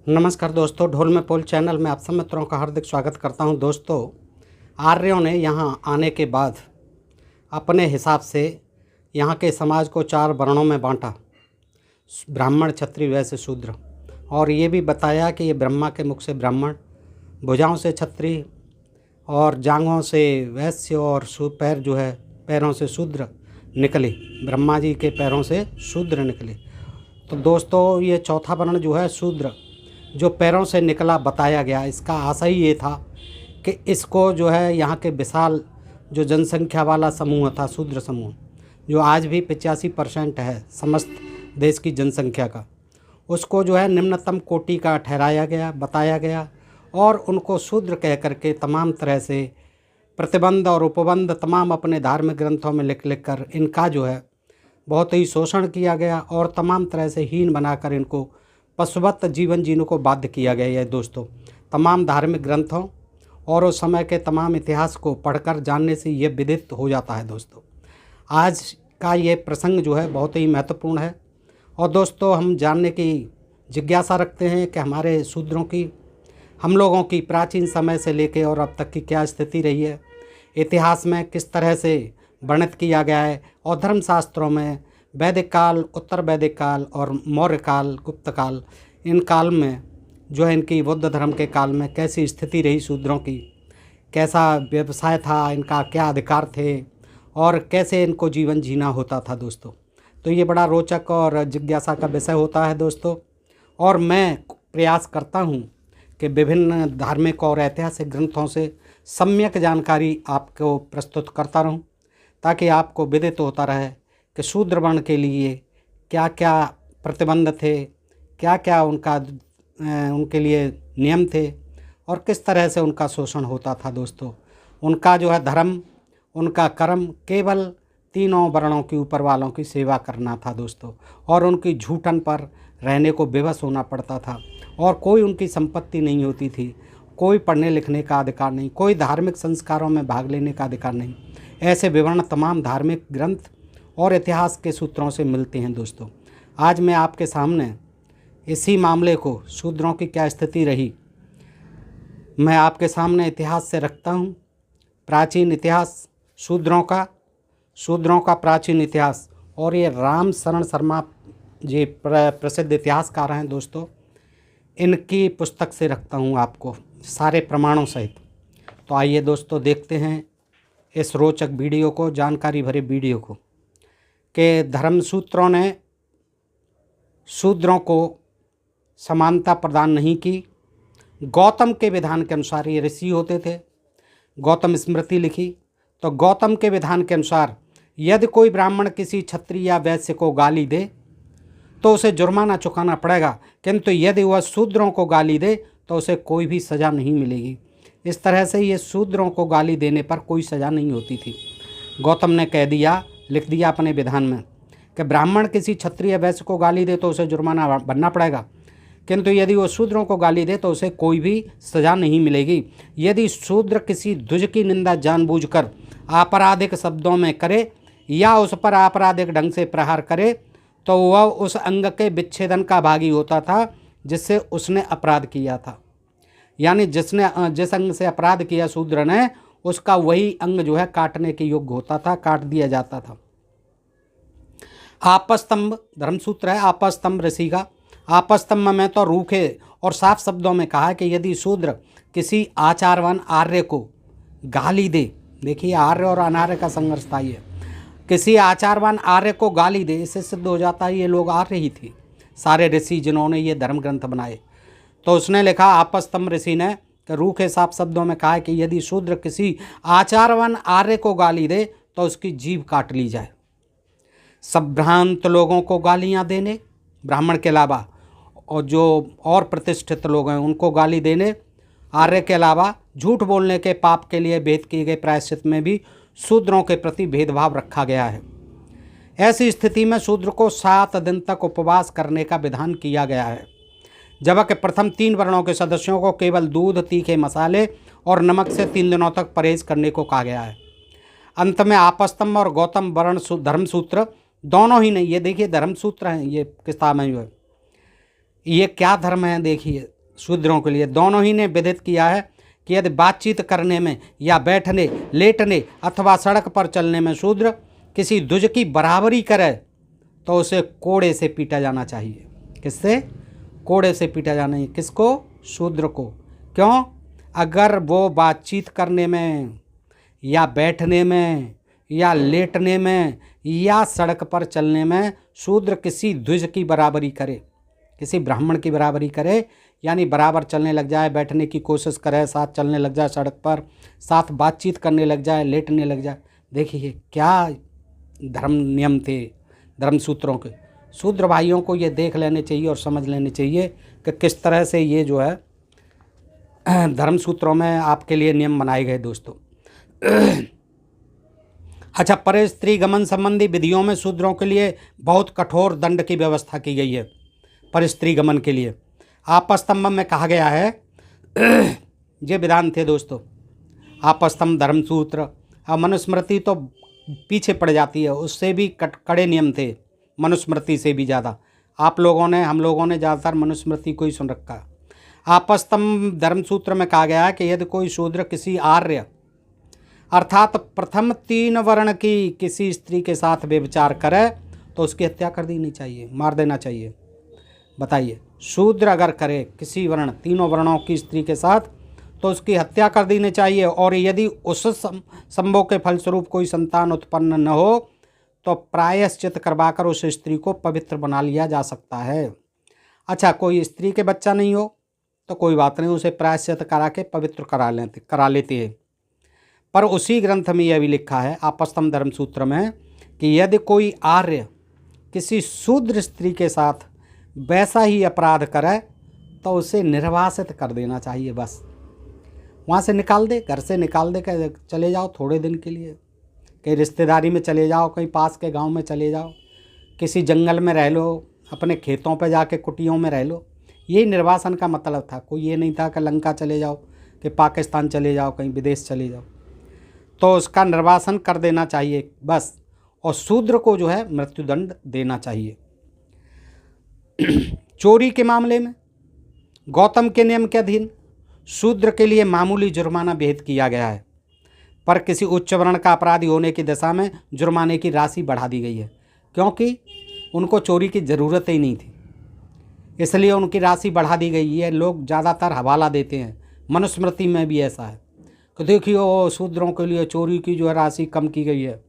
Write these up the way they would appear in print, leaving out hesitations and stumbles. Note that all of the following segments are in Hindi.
नमस्कार दोस्तों, ढोल में पोल चैनल में आप सब मित्रों का हार्दिक स्वागत करता हूं। दोस्तों, आर्यों ने यहां आने के बाद अपने हिसाब से यहां के समाज को 4 वर्णों में बांटा: ब्राह्मण, क्षत्रिय, वैश्य, शूद्र। और ये भी बताया कि ये ब्रह्मा के मुख से ब्राह्मण, भुजाओं से क्षत्रिय और जांघों से वैश्य और पैर जो है पैरों से शूद्र निकले। ब्रह्मा जी के पैरों से शूद्र निकले। तो दोस्तों, ये चौथा वर्ण जो है शूद्र, जो पैरों से निकला बताया गया, इसका आशय ये था कि इसको जो है यहाँ के विशाल जो जनसंख्या वाला समूह था, शूद्र समूह, जो आज भी 85% है समस्त देश की जनसंख्या का, उसको जो है निम्नतम कोटि का ठहराया गया, बताया गया। और उनको शूद्र कह करके तमाम तरह से प्रतिबंध और उपबंध तमाम अपने धार्मिक ग्रंथों में लिख लिख कर इनका जो है बहुत ही शोषण किया गया और तमाम तरह से हीन बनाकर इनको पशुवत जीवन जीने को बाध्य किया गया है। दोस्तों, तमाम धार्मिक ग्रंथों और उस समय के तमाम इतिहास को पढ़कर जानने से ये विदित हो जाता है। दोस्तों, आज का ये प्रसंग जो है बहुत ही महत्वपूर्ण है। और दोस्तों, हम जानने की जिज्ञासा रखते हैं कि हमारे शूद्रों की, हम लोगों की प्राचीन समय से लेकर और अब तक की क्या स्थिति रही है, इतिहास में किस तरह से वर्णित किया गया है, और धर्मशास्त्रों में वैदिक काल, उत्तर वैदिक काल और मौर्य काल, गुप्त काल, इन काल में जो है इनकी बौद्ध धर्म के काल में कैसी स्थिति रही शूद्रों की, कैसा व्यवसाय था, इनका क्या अधिकार थे और कैसे इनको जीवन जीना होता था। दोस्तों, तो ये बड़ा रोचक और जिज्ञासा का विषय होता है दोस्तों। और मैं प्रयास करता हूँ कि विभिन्न धार्मिक और ऐतिहासिक ग्रंथों से सम्यक जानकारी आपको प्रस्तुत करता रहूँ, ताकि आपको विदित होता रहे कि शूद्र वर्ण के लिए क्या क्या प्रतिबंध थे, क्या क्या उनके लिए नियम थे और किस तरह से उनका शोषण होता था। दोस्तों, उनका जो है धर्म, उनका कर्म केवल तीनों वर्णों के ऊपर वालों की सेवा करना था। दोस्तों, और उनकी झूठन पर रहने को विवश होना पड़ता था और कोई उनकी संपत्ति नहीं होती थी, कोई पढ़ने लिखने का अधिकार नहीं, कोई धार्मिक संस्कारों में भाग लेने का अधिकार नहीं। ऐसे विवरण तमाम धार्मिक ग्रंथ और इतिहास के सूत्रों से मिलते हैं। दोस्तों, आज मैं आपके सामने इसी मामले को, शूद्रों की क्या स्थिति रही, मैं आपके सामने इतिहास से रखता हूँ। प्राचीन इतिहास शूद्रों का प्राचीन इतिहास। और ये राम शरण शर्मा जी प्रसिद्ध इतिहासकार हैं। दोस्तों, इनकी पुस्तक से रखता हूँ आपको सारे प्रमाणों सहित। तो आइए दोस्तों, देखते हैं इस रोचक वीडियो को, जानकारी भरे वीडियो को, कि धर्मसूत्रों ने शूद्रों को समानता प्रदान नहीं की। गौतम के विधान के अनुसार, ये ऋषि होते थे, गौतम स्मृति लिखी, तो गौतम के विधान के अनुसार यदि कोई ब्राह्मण किसी क्षत्रिय या वैश्य को गाली दे तो उसे जुर्माना चुकाना पड़ेगा, किंतु यदि वह शूद्रों को गाली दे तो उसे कोई भी सज़ा नहीं मिलेगी। इस तरह से ये शूद्रों को गाली देने पर कोई सज़ा नहीं होती थी। गौतम ने कह दिया, लिख दिया अपने विधान में कि ब्राह्मण किसी क्षत्रिय वैश्य को गाली दे तो उसे जुर्माना भरना पड़ेगा, किंतु यदि वो शूद्रों को गाली दे तो उसे कोई भी सज़ा नहीं मिलेगी। यदि शूद्र किसी द्विज की निंदा जानबूझकर आपराधिक शब्दों में करे या उस पर आपराधिक ढंग से प्रहार करे तो वह उस अंग के विच्छेदन का भागी होता था जिससे उसने अपराध किया था। यानी जिस अंग से अपराध किया शूद्र ने, उसका वही अंग जो है काटने के योग्य होता था, काट दिया जाता था। आपस्तंभ धर्मसूत्र है, आपस्तंभ ऋषि का। आपस्तंभ में तो रूखे और साफ शब्दों में कहा कि यदि शूद्र किसी आचारवान आर्य को गाली दे, देखिए आर्य और अनार्य का संघर्ष था ये, किसी आचारवान आर्य को गाली दे, इससे सिद्ध हो जाता है ये लोग आर्य ही थे, सारे ऋषि जिन्होंने ये धर्म ग्रंथ बनाए। तो उसने लिखा, आपस्तंभ ऋषि ने, कि रूखे साफ शब्दों में कहा है कि यदि शूद्र किसी आचारवान आर्य को गाली दे तो उसकी जीभ काट ली जाए। संभ्रांत लोगों को गालियां देने, ब्राह्मण के अलावा और जो और प्रतिष्ठित लोग हैं उनको गाली देने, आर्य के अलावा झूठ बोलने के पाप के लिए भेद किए गए प्रायश्चित में भी शूद्रों के प्रति भेदभाव रखा गया है। ऐसी स्थिति में शूद्र को 7 दिन तक उपवास करने का विधान किया गया है, जबकि प्रथम 3 वर्णों के सदस्यों को केवल दूध, तीखे मसाले और नमक से 3 दिनों तक परहेज करने को कहा गया है। अंत में आपस्तंभ और गौतम वर्ण धर्मसूत्र दोनों ही नहीं, ये देखिए धर्मसूत्र हैं, ये किताब है जो है, ये क्या धर्म है देखिए शूद्रों के लिए। दोनों ही ने विदित किया है कि यदि बातचीत करने में या बैठने, लेटने अथवा सड़क पर चलने में शूद्र किसी द्विज की बराबरी करे तो उसे कोड़े से पीटा जाना चाहिए। किससे? कोड़े से पीटा जाना है। किसको? शूद्र को। क्यों? अगर वो बातचीत करने में या बैठने में या लेटने में या सड़क पर चलने में शूद्र किसी द्विज की बराबरी करे, किसी ब्राह्मण की बराबरी करे, यानी बराबर चलने लग जाए, बैठने की कोशिश करे, साथ चलने लग जाए सड़क पर, साथ बातचीत करने लग जाए, लेटने लग जाए। देखिए क्या धर्म नियम थे धर्म सूत्रों के। शूद्र भाइयों को ये देख लेने चाहिए और समझ लेने चाहिए कि किस तरह से ये जो है धर्म सूत्रों में आपके लिए नियम बनाए गए दोस्तों। अच्छा, पर स्त्री गमन संबंधी विधियों में शूद्रों के लिए बहुत कठोर दंड की व्यवस्था की गई है। पर स्त्री गमन के लिए आपस्तंभ में कहा गया है, ये विधान थे दोस्तों, आपस्तंभ धर्मसूत्र। अब मनुस्मृति तो पीछे पड़ जाती है, उससे भी कड़े नियम थे, मनुस्मृति से भी ज़्यादा। हम लोगों ने ज़्यादातर मनुस्मृति को ही सुन रखा है। आपस्तंभ धर्मसूत्र में कहा गया है कि यदि कोई शूद्र किसी आर्य अर्थात प्रथम 3 वर्ण की किसी स्त्री के साथ व्यभिचार करे तो उसकी हत्या कर देनी चाहिए, मार देना चाहिए। बताइए, शूद्र अगर करे किसी वर्ण, 3 वर्णों की स्त्री के साथ, तो उसकी हत्या कर देनी चाहिए। और यदि उस संभोग के फलस्वरूप कोई संतान उत्पन्न न हो तो प्रायश्चित करवाकर उस स्त्री को पवित्र बना लिया जा सकता है। अच्छा, कोई स्त्री के बच्चा नहीं हो तो कोई बात नहीं, उसे प्रायश्चित करा के पवित्र करा लेते हैं। पर उसी ग्रंथ में यह भी लिखा है आपस्तंभ धर्मसूत्र में कि यदि कोई आर्य किसी शूद्र स्त्री के साथ वैसा ही अपराध करे तो उसे निर्वासित कर देना चाहिए। बस वहाँ से निकाल दे, घर से निकाल दे, कहीं चले जाओ थोड़े दिन के लिए, कहीं रिश्तेदारी में चले जाओ, कहीं पास के गांव में चले जाओ, किसी जंगल में रह लो, अपने खेतों पे जाके कुटियों में रह लो। यही निर्वासन का मतलब था। कोई ये नहीं था कि लंका चले जाओ, कि पाकिस्तान चले जाओ, कहीं विदेश चले जाओ। तो उसका निर्वासन कर देना चाहिए बस। और शूद्र को जो है मृत्युदंड देना चाहिए। चोरी के मामले में गौतम के नियम के अधीन शूद्र के लिए मामूली जुर्माना विहित किया गया है, पर किसी उच्च वर्ण का अपराधी होने की दशा में जुर्माने की राशि बढ़ा दी गई है, क्योंकि उनको चोरी की ज़रूरत ही नहीं थी, इसलिए उनकी राशि बढ़ा दी गई है। लोग ज़्यादातर हवाला देते हैं, मनुस्मृति में भी ऐसा है कि देखिए शूद्रों के लिए चोरी की जो है राशि कम की गई है।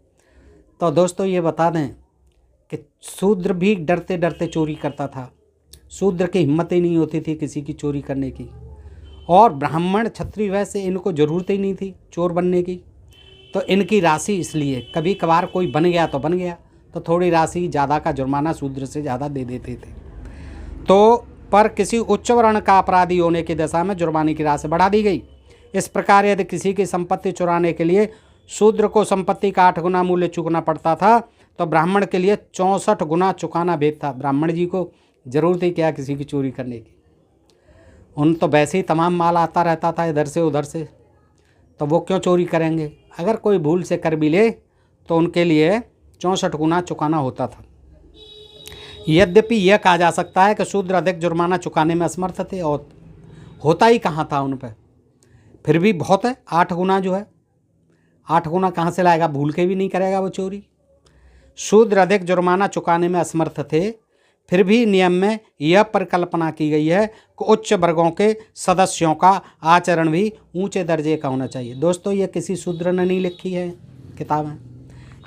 तो दोस्तों ये बता दें कि शूद्र भी डरते डरते चोरी करता था। शूद्र की हिम्मत ही नहीं होती थी किसी की चोरी करने की। और ब्राह्मण क्षत्रिय वैसे इनको ज़रूरत ही नहीं थी चोर बनने की। तो इनकी राशि इसलिए कभी कभार कोई बन गया तो बन गया, तो थोड़ी राशि ज़्यादा का जुर्माना शूद्र से ज़्यादा दे देते थे। तो पर किसी उच्च वर्ण का अपराधी होने की दशा में जुर्माने की राशि बढ़ा दी गई। इस प्रकार यदि किसी की संपत्ति चुराने के लिए शूद्र को संपत्ति का 8 गुना मूल्य चुकाना पड़ता था, तो ब्राह्मण के लिए 64 गुना चुकाना भेद था। ब्राह्मण जी को जरूरत ही क्या किसी की चोरी करने की, उन तो वैसे ही तमाम माल आता रहता था इधर से उधर से, तो वो क्यों चोरी करेंगे। अगर कोई भूल से कर भी ले तो उनके लिए 64 गुना चुकाना होता था। यद्यपि यह कहा जा सकता है कि शूद्र अधिक जुर्माना चुकाने में असमर्थ थे, और होता ही कहाँ था उन पर, फिर भी बहुत है 8 गुना जो है, 8 गुना कहाँ से लाएगा, भूल के भी नहीं करेगा वो चोरी। शूद्र अधिक जुर्माना चुकाने में असमर्थ थे, फिर भी नियम में यह परिकल्पना की गई है कि उच्च वर्गों के सदस्यों का आचरण भी ऊंचे दर्जे का होना चाहिए। दोस्तों ये किसी शूद्र ने नहीं लिखी है किताब है,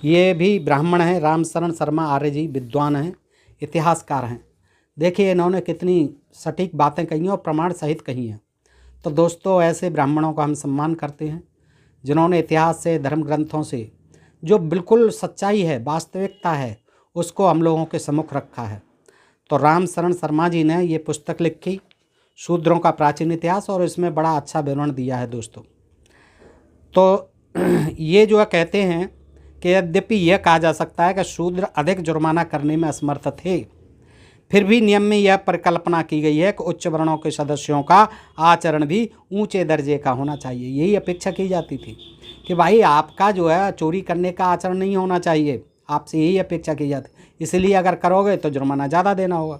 ये भी ब्राह्मण हैं, रामशरण शर्मा आर्य जी विद्वान हैं, इतिहासकार हैं। देखिए इन्होंने कितनी सटीक बातें कही हैं और प्रमाण सहित कही हैं। तो दोस्तों ऐसे ब्राह्मणों का हम सम्मान करते हैं जिन्होंने इतिहास से, धर्म ग्रंथों से जो बिल्कुल सच्चाई है, वास्तविकता है, उसको हम लोगों के सम्मुख रखा है। तो रामशरण शर्मा जी ने ये पुस्तक लिखी शूद्रों का प्राचीन इतिहास, और इसमें बड़ा अच्छा विवरण दिया है दोस्तों। तो ये जो है कहते हैं कि यद्यपि यह कहा जा सकता है कि शूद्र अधिक जुर्माना करने में असमर्थ थे, फिर भी नियम में यह परिकल्पना की गई है कि उच्च वर्णों के सदस्यों का आचरण भी ऊंचे दर्जे का होना चाहिए। यही अपेक्षा की जाती थी कि भाई आपका जो है चोरी करने का आचरण नहीं होना चाहिए, आपसे यही अपेक्षा की जाती, इसलिए अगर करोगे तो जुर्माना ज़्यादा देना होगा।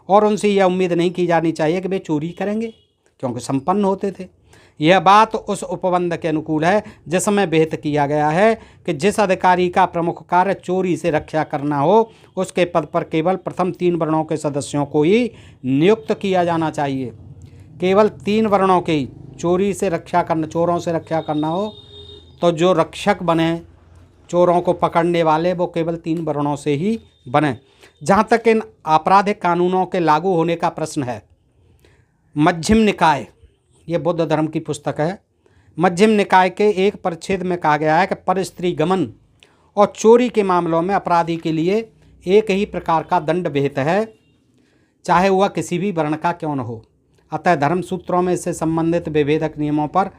और उनसे यह उम्मीद नहीं की जानी चाहिए कि वे चोरी करेंगे, क्योंकि संपन्न होते थे। यह बात उस उपबंध के अनुकूल है जिसमें विहित किया गया है कि जिस अधिकारी का प्रमुख कार्य चोरी से रक्षा करना हो, उसके पद पर केवल प्रथम 3 वर्णों के सदस्यों को ही नियुक्त किया जाना चाहिए। केवल 3 वर्णों के ही चोरी से रक्षा करना, चोरों से रक्षा करना हो तो जो रक्षक बने, चोरों को पकड़ने वाले, वो केवल 3 वर्णों से ही बने। जहाँ तक इन आपराधिक कानूनों के लागू होने का प्रश्न है, मध्यम निकाय, ये बुद्ध धर्म की पुस्तक है, मध्यम निकाय के एक परिच्छेद में कहा गया है कि पर स्त्री गमन और चोरी के मामलों में अपराधी के लिए एक ही प्रकार का दंड विहित है, चाहे वह किसी भी वर्ण का क्यों न हो। अतः धर्म सूत्रों में इससे संबंधित विभेदक नियमों पर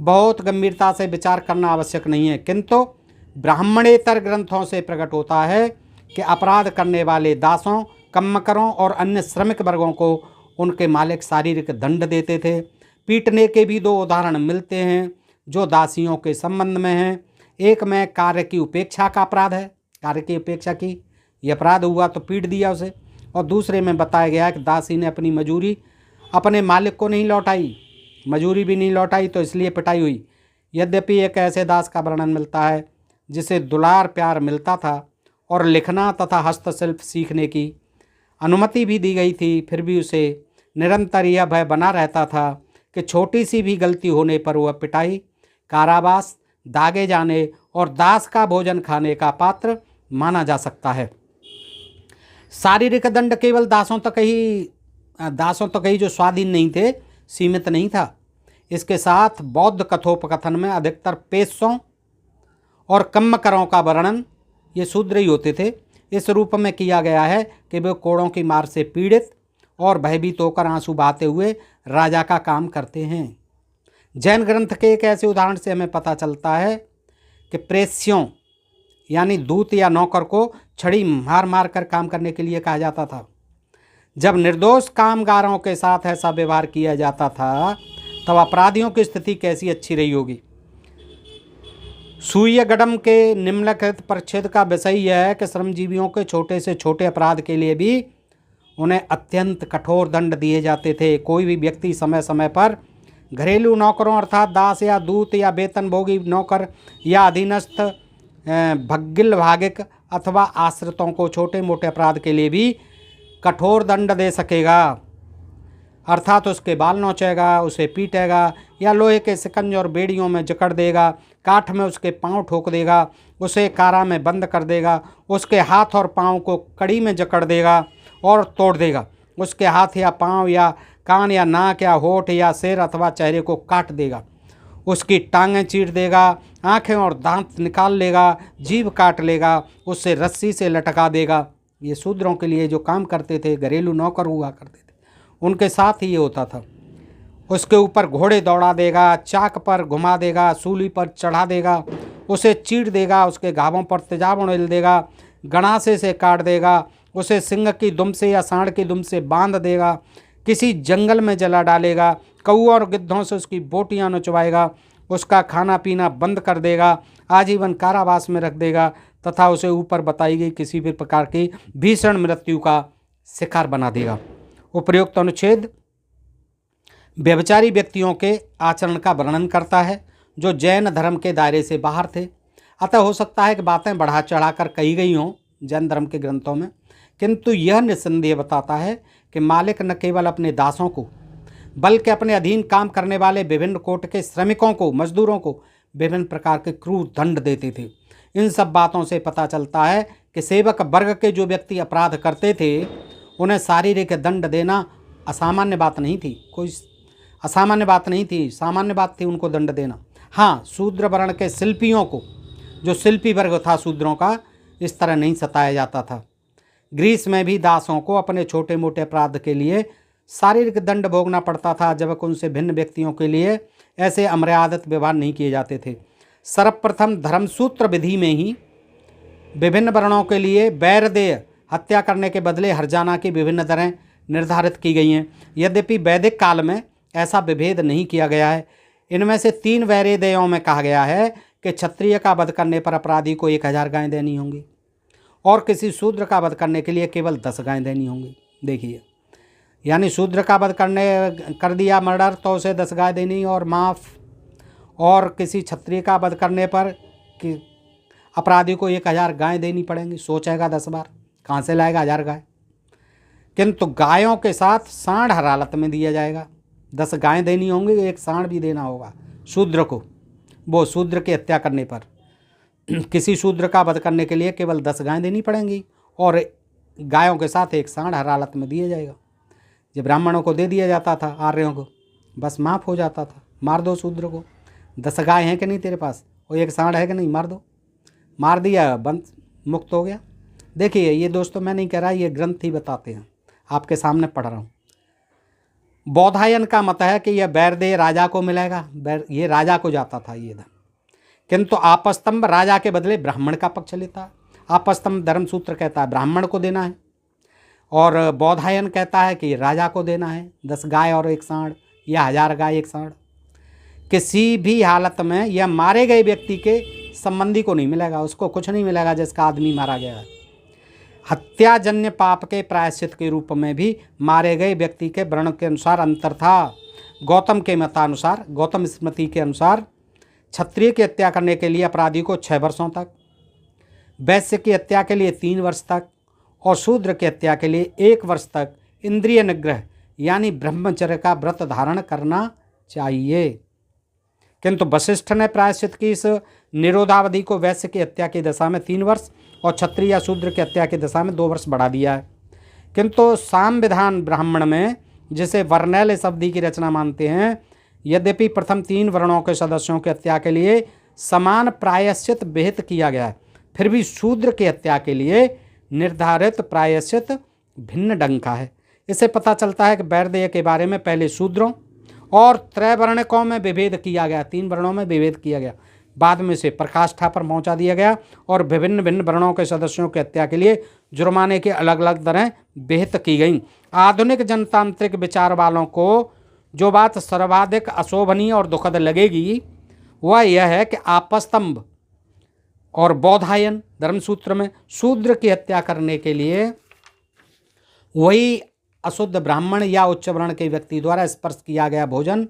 बहुत गंभीरता से विचार करना आवश्यक नहीं है, किंतु ब्राह्मणेतर ग्रंथों से प्रकट होता है कि अपराध करने वाले दासों, कम्मकरों और अन्य श्रमिक वर्गों को उनके मालिक शारीरिक दंड देते थे। पीटने के भी 2 उदाहरण मिलते हैं जो दासियों के संबंध में हैं। एक में कार्य की उपेक्षा का अपराध है, कार्य की उपेक्षा की, यह अपराध हुआ तो पीट दिया उसे। और दूसरे में बताया गया है कि दासी ने अपनी मजूरी अपने मालिक को नहीं लौटाई, मजूरी भी नहीं लौटाई, तो इसलिए पिटाई हुई। यद्यपि एक ऐसे दास का वर्णन मिलता है जिसे दुलार प्यार मिलता था और लिखना तथा हस्तशिल्प सीखने की अनुमति भी दी गई थी, फिर भी उसे निरंतर यह भय बना रहता था कि छोटी सी भी गलती होने पर वह पिटाई, कारावास, दागे जाने और दास का भोजन खाने का पात्र माना जा सकता है। शारीरिक दंड केवल दासों तक ही जो स्वाधीन नहीं थे सीमित नहीं था। इसके साथ बौद्ध कथोपकथन में अधिकतर पेशों और कम्मकरों का वर्णन, ये शूद्र ही होते थे, इस रूप में किया गया है कि वे कोड़ों की मार से पीड़ित और भयभीत होकर आंसू बहाते हुए राजा का काम करते हैं। जैन ग्रंथ के एक ऐसे उदाहरण से हमें पता चलता है कि प्रेस्यों यानी दूत या नौकर को छड़ी मार मार कर काम करने के लिए कहा जाता था। जब निर्दोष कामगारों के साथ ऐसा व्यवहार किया जाता था तब अपराधियों की स्थिति कैसी अच्छी रही होगी। सूर्यगढ़म के निम्नलिखित परिच्छेद का विषय यह है कि श्रमजीवियों के छोटे से छोटे अपराध के लिए भी उन्हें अत्यंत कठोर दंड दिए जाते थे। कोई भी व्यक्ति समय समय पर घरेलू नौकरों अर्थात दास या दूत या वेतनभोगी नौकर या अधीनस्थ भग्गिल भागिक अथवा आश्रितों को छोटे मोटे अपराध के लिए भी कठोर दंड दे सकेगा, अर्थात उसके बाल नोचेगा, उसे पीटेगा या लोहे के शिकंज और बेड़ियों में जकड़ देगा, काठ में उसके पांव ठोक देगा, उसे कारा में बंद कर देगा, उसके हाथ और पांव को कड़ी में जकड़ देगा और तोड़ देगा, उसके हाथ या पांव या कान या नाक या होठ या सिर अथवा चेहरे को काट देगा, उसकी टांगें चीर देगा, आंखें और दांत निकाल लेगा, जीभ काट लेगा, उससे रस्सी से लटका देगा। ये शूद्रों के लिए जो काम करते थे, घरेलू नौकर हुआ करते थे, उनके साथ ही ये होता था। उसके ऊपर घोड़े दौड़ा देगा, चाक पर घुमा देगा, सूली पर चढ़ा देगा, उसे चीड़ देगा, उसके घावों पर तेजाब उड़ेल देगा, गणासे से काट देगा, उसे सिंह की दुम से या सांड की दुम से बांध देगा, किसी जंगल में जला डालेगा, कौओं और गिद्धों से उसकी बोटियां नचवाएगा, उसका खाना पीना बंद कर देगा, आजीवन कारावास में रख देगा तथा उसे ऊपर बताई गई किसी भी प्रकार की भीषण मृत्यु का शिकार बना देगा। उपर्युक्त अनुच्छेद व्यभिचारी व्यक्तियों के आचरण का वर्णन करता है जो जैन धर्म के दायरे से बाहर थे। अतः हो सकता है कि बातें बढ़ा चढ़ाकर कही गई हों जैन धर्म के ग्रंथों में, किंतु यह निस्संदेह बताता है कि मालिक न केवल अपने दासों को बल्कि अपने अधीन काम करने वाले विभिन्न कोट के श्रमिकों को, मजदूरों को विभिन्न प्रकार के क्रूर दंड देते थे। इन सब बातों से पता चलता है कि सेवक वर्ग के जो व्यक्ति अपराध करते थे उन्हें शारीरिक दंड देना असामान्य बात नहीं थी, कोई असामान्य बात नहीं थी, सामान्य बात थी उनको दंड देना। हाँ, शूद्र वर्ण के शिल्पियों को, जो शिल्पी वर्ग था शूद्रों का, इस तरह नहीं सताया जाता था। ग्रीस में भी दासों को अपने छोटे मोटे अपराध के लिए शारीरिक दंड भोगना पड़ता था, जबकि उनसे भिन्न व्यक्तियों के लिए ऐसे अमर्यादित व्यवहार नहीं किए जाते थे। सर्वप्रथम धर्मसूत्र विधि में ही विभिन्न वर्णों के लिए वैरदेय हत्या करने के बदले हर्जाना की विभिन्न दरें निर्धारित की गई हैं। यद्यपि वैदिक काल में ऐसा विभेद नहीं किया गया है। इनमें से 3 वैरदेयों में कहा गया है कि क्षत्रिय का वध करने पर अपराधी को 1000 गायें देनी होंगी और किसी शूद्र का वध करने के लिए केवल 10 गायें देनी होंगी। देखिए, यानी शूद्र का वध कर दिया मर्डर तो उसे 10 गाय देनी और माफ़। और किसी क्षत्रिय का वध करने पर कि अपराधी को 1000 गाय देनी पड़ेंगी। सोचेगा 10 बार, कहाँ से लाएगा 1000 गाय। किंतु गायों के साथ सांड हर हालत में दिया जाएगा। 10 गायें देनी होंगी, 1 सांड भी देना होगा शूद्र को। वो शूद्र की हत्या करने पर किसी शूद्र का वध करने के लिए केवल 10 गायें देनी पड़ेंगी और गायों के साथ 1 सांड हर हालत में दिया जाएगा। जब ब्राह्मणों को दे दिया जाता था, आर्यों को, बस माफ़ हो जाता था। मार दो शूद्र को, 10 गाय हैं कि नहीं तेरे पास और 1 सांड है कि नहीं, मार दो। मार दिया, बंद, मुक्त हो गया। देखिए ये दोस्तों मैं नहीं कह रहा, ये ग्रंथ ही बताते हैं, आपके सामने पढ़ रहा हूँ। बौधायन का मत है कि यह वैरदेय राजा को मिलेगा, ये राजा को जाता था ये धन। किंतु आपस्तंभ राजा के बदले ब्राह्मण का पक्ष लेता है। आपस्तंभ धर्मसूत्र कहता है ब्राह्मण को देना है और बौधायन कहता है कि राजा को देना है 10 गाय और 1 सांड या 1000 गाय 1 सांड। किसी भी हालत में यह मारे गए व्यक्ति के संबंधी को नहीं मिलेगा, उसको कुछ नहीं मिलेगा जिसका आदमी मारा गया है। हत्याजन्य पाप के प्रायश्चित के रूप में भी मारे गए व्यक्ति के वर्ण के अनुसार अंतर था। गौतम के मतानुसार, गौतम स्मृति के अनुसार क्षत्रिय की हत्या करने के लिए अपराधी को 6 वर्षों तक, वैश्य की हत्या के लिए 3 वर्ष तक और शूद्र की हत्या के लिए 1 वर्ष तक इंद्रिय निग्रह यानी ब्रह्मचर्य का व्रत धारण करना चाहिए। किंतु वशिष्ठ ने प्रायश्चित की इस निरोधावधि को वैश्य की हत्या की दशा में 3 वर्ष और क्षत्रिय या शूद्र की हत्या की दशा में 2 वर्ष बढ़ा दिया है। किंतु सामविधान ब्राह्मण में, जिसे वर्णैल इस अवधि की रचना मानते हैं, यद्यपि प्रथम 3 वर्णों के सदस्यों की हत्या के लिए समान प्रायश्चित विहित किया गया है, फिर भी शूद्र की हत्या के लिए निर्धारित प्रायश्चित भिन्न ढंग का है। इससे पता चलता है कि वैरदेय के बारे में पहले शूद्रों और त्रैवर्णिकों में विभेद किया गया, 3 वर्णों में विभेद किया गया, बाद में से प्रकाष्ठा पर पहुंचा दिया गया और विभिन्न भिन्न वर्णों के सदस्यों की हत्या के लिए जुर्माने की अलग अलग दरें विहित की गई। आधुनिक जनतांत्रिक विचार वालों को जो बात सर्वाधिक अशोभनीय और दुखद लगेगी वह यह है कि आपस्तंभ और बौधायन धर्मसूत्र में शूद्र की हत्या करने के लिए वही अशुद्ध ब्राह्मण या उच्च वर्ण के व्यक्ति द्वारा स्पर्श किया गया भोजन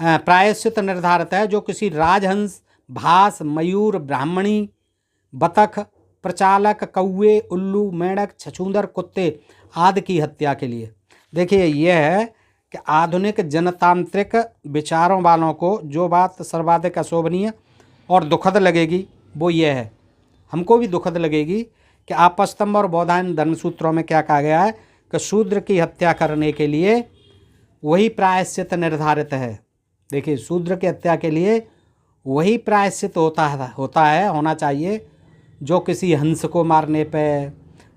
प्रायश्चित निर्धारित है, जो किसी राजहंस, भास, मयूर, ब्राह्मणी, बतख, प्रचालक, कौवे, उल्लू, मेंढक, छछूंदर, कुत्ते आदि की हत्या के लिए। देखिए यह है कि आधुनिक जनतांत्रिक विचारों वालों को जो बात सर्वाधिक अशोभनीय और दुखद लगेगी वो ये है, हमको भी दुखद लगेगी कि आपस्तंभ और बौधायन धर्मसूत्रों में क्या कहा गया है कि शूद्र की हत्या करने के लिए वही प्रायश्चित निर्धारित है। देखिए शूद्र की हत्या के लिए वही प्रायश्चित होना चाहिए जो किसी हंस को मारने पे,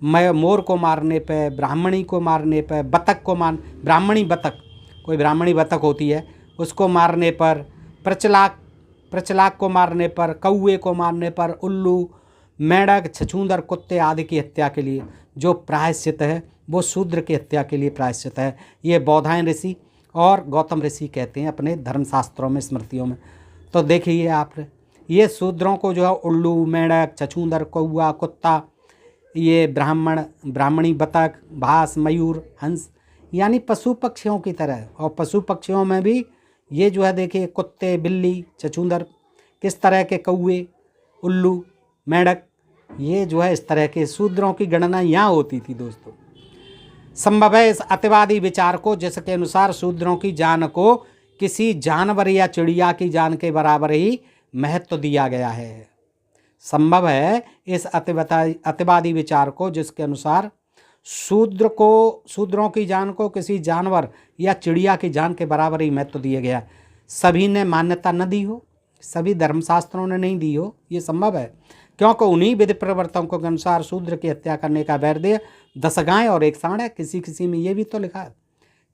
मोर को मारने पे, ब्राह्मणी को मारने पे, बतख को ब्राह्मणी बतख, कोई ब्राह्मणी बतख होती है उसको मारने पर, प्रचलाक को मारने पर, कौवे को मारने पर, उल्लू, मेंढक, छछूंदर, कुत्ते आदि की हत्या के लिए जो प्रायश्चित है वो शूद्र की हत्या के लिए प्रायश्चित है। ये बौधायन ऋषि और गौतम ऋषि कहते हैं अपने धर्मशास्त्रों में, स्मृतियों में। तो देखिए आप ये शूद्रों को जो है उल्लू, मेंढक, छछूंदर, कौवा, कुत्ता, ये ब्राह्मणी, बतख, भास, मयूर, हंस यानी पशु पक्षियों की तरह, और पशु पक्षियों में भी ये जो है देखिए कुत्ते, बिल्ली, छछूंदर, किस तरह के कौवे, उल्लू, मेंढक, ये जो है इस तरह के शूद्रों की गणना यहाँ होती थी दोस्तों। संभव है इस अतिवादी विचार को जिसके अनुसार शूद्रों की जान को किसी जानवर या चिड़िया की जान के बराबर ही महत्व दिया गया है। संभव है इस अतिवादी विचार को जिसके अनुसार शूद्रों की जान को किसी जानवर या चिड़िया की जान के बराबर ही महत्व दिया गया। सभी ने मान्यता न दी हो, सभी धर्मशास्त्रों ने नहीं दी हो, ये संभव है, क्योंकि उन्हीं विधि प्रवर्तकों के अनुसार शूद्र की हत्या करने का वैरदेय 10 गाय और 1 सांड है। किसी में ये भी तो लिखा है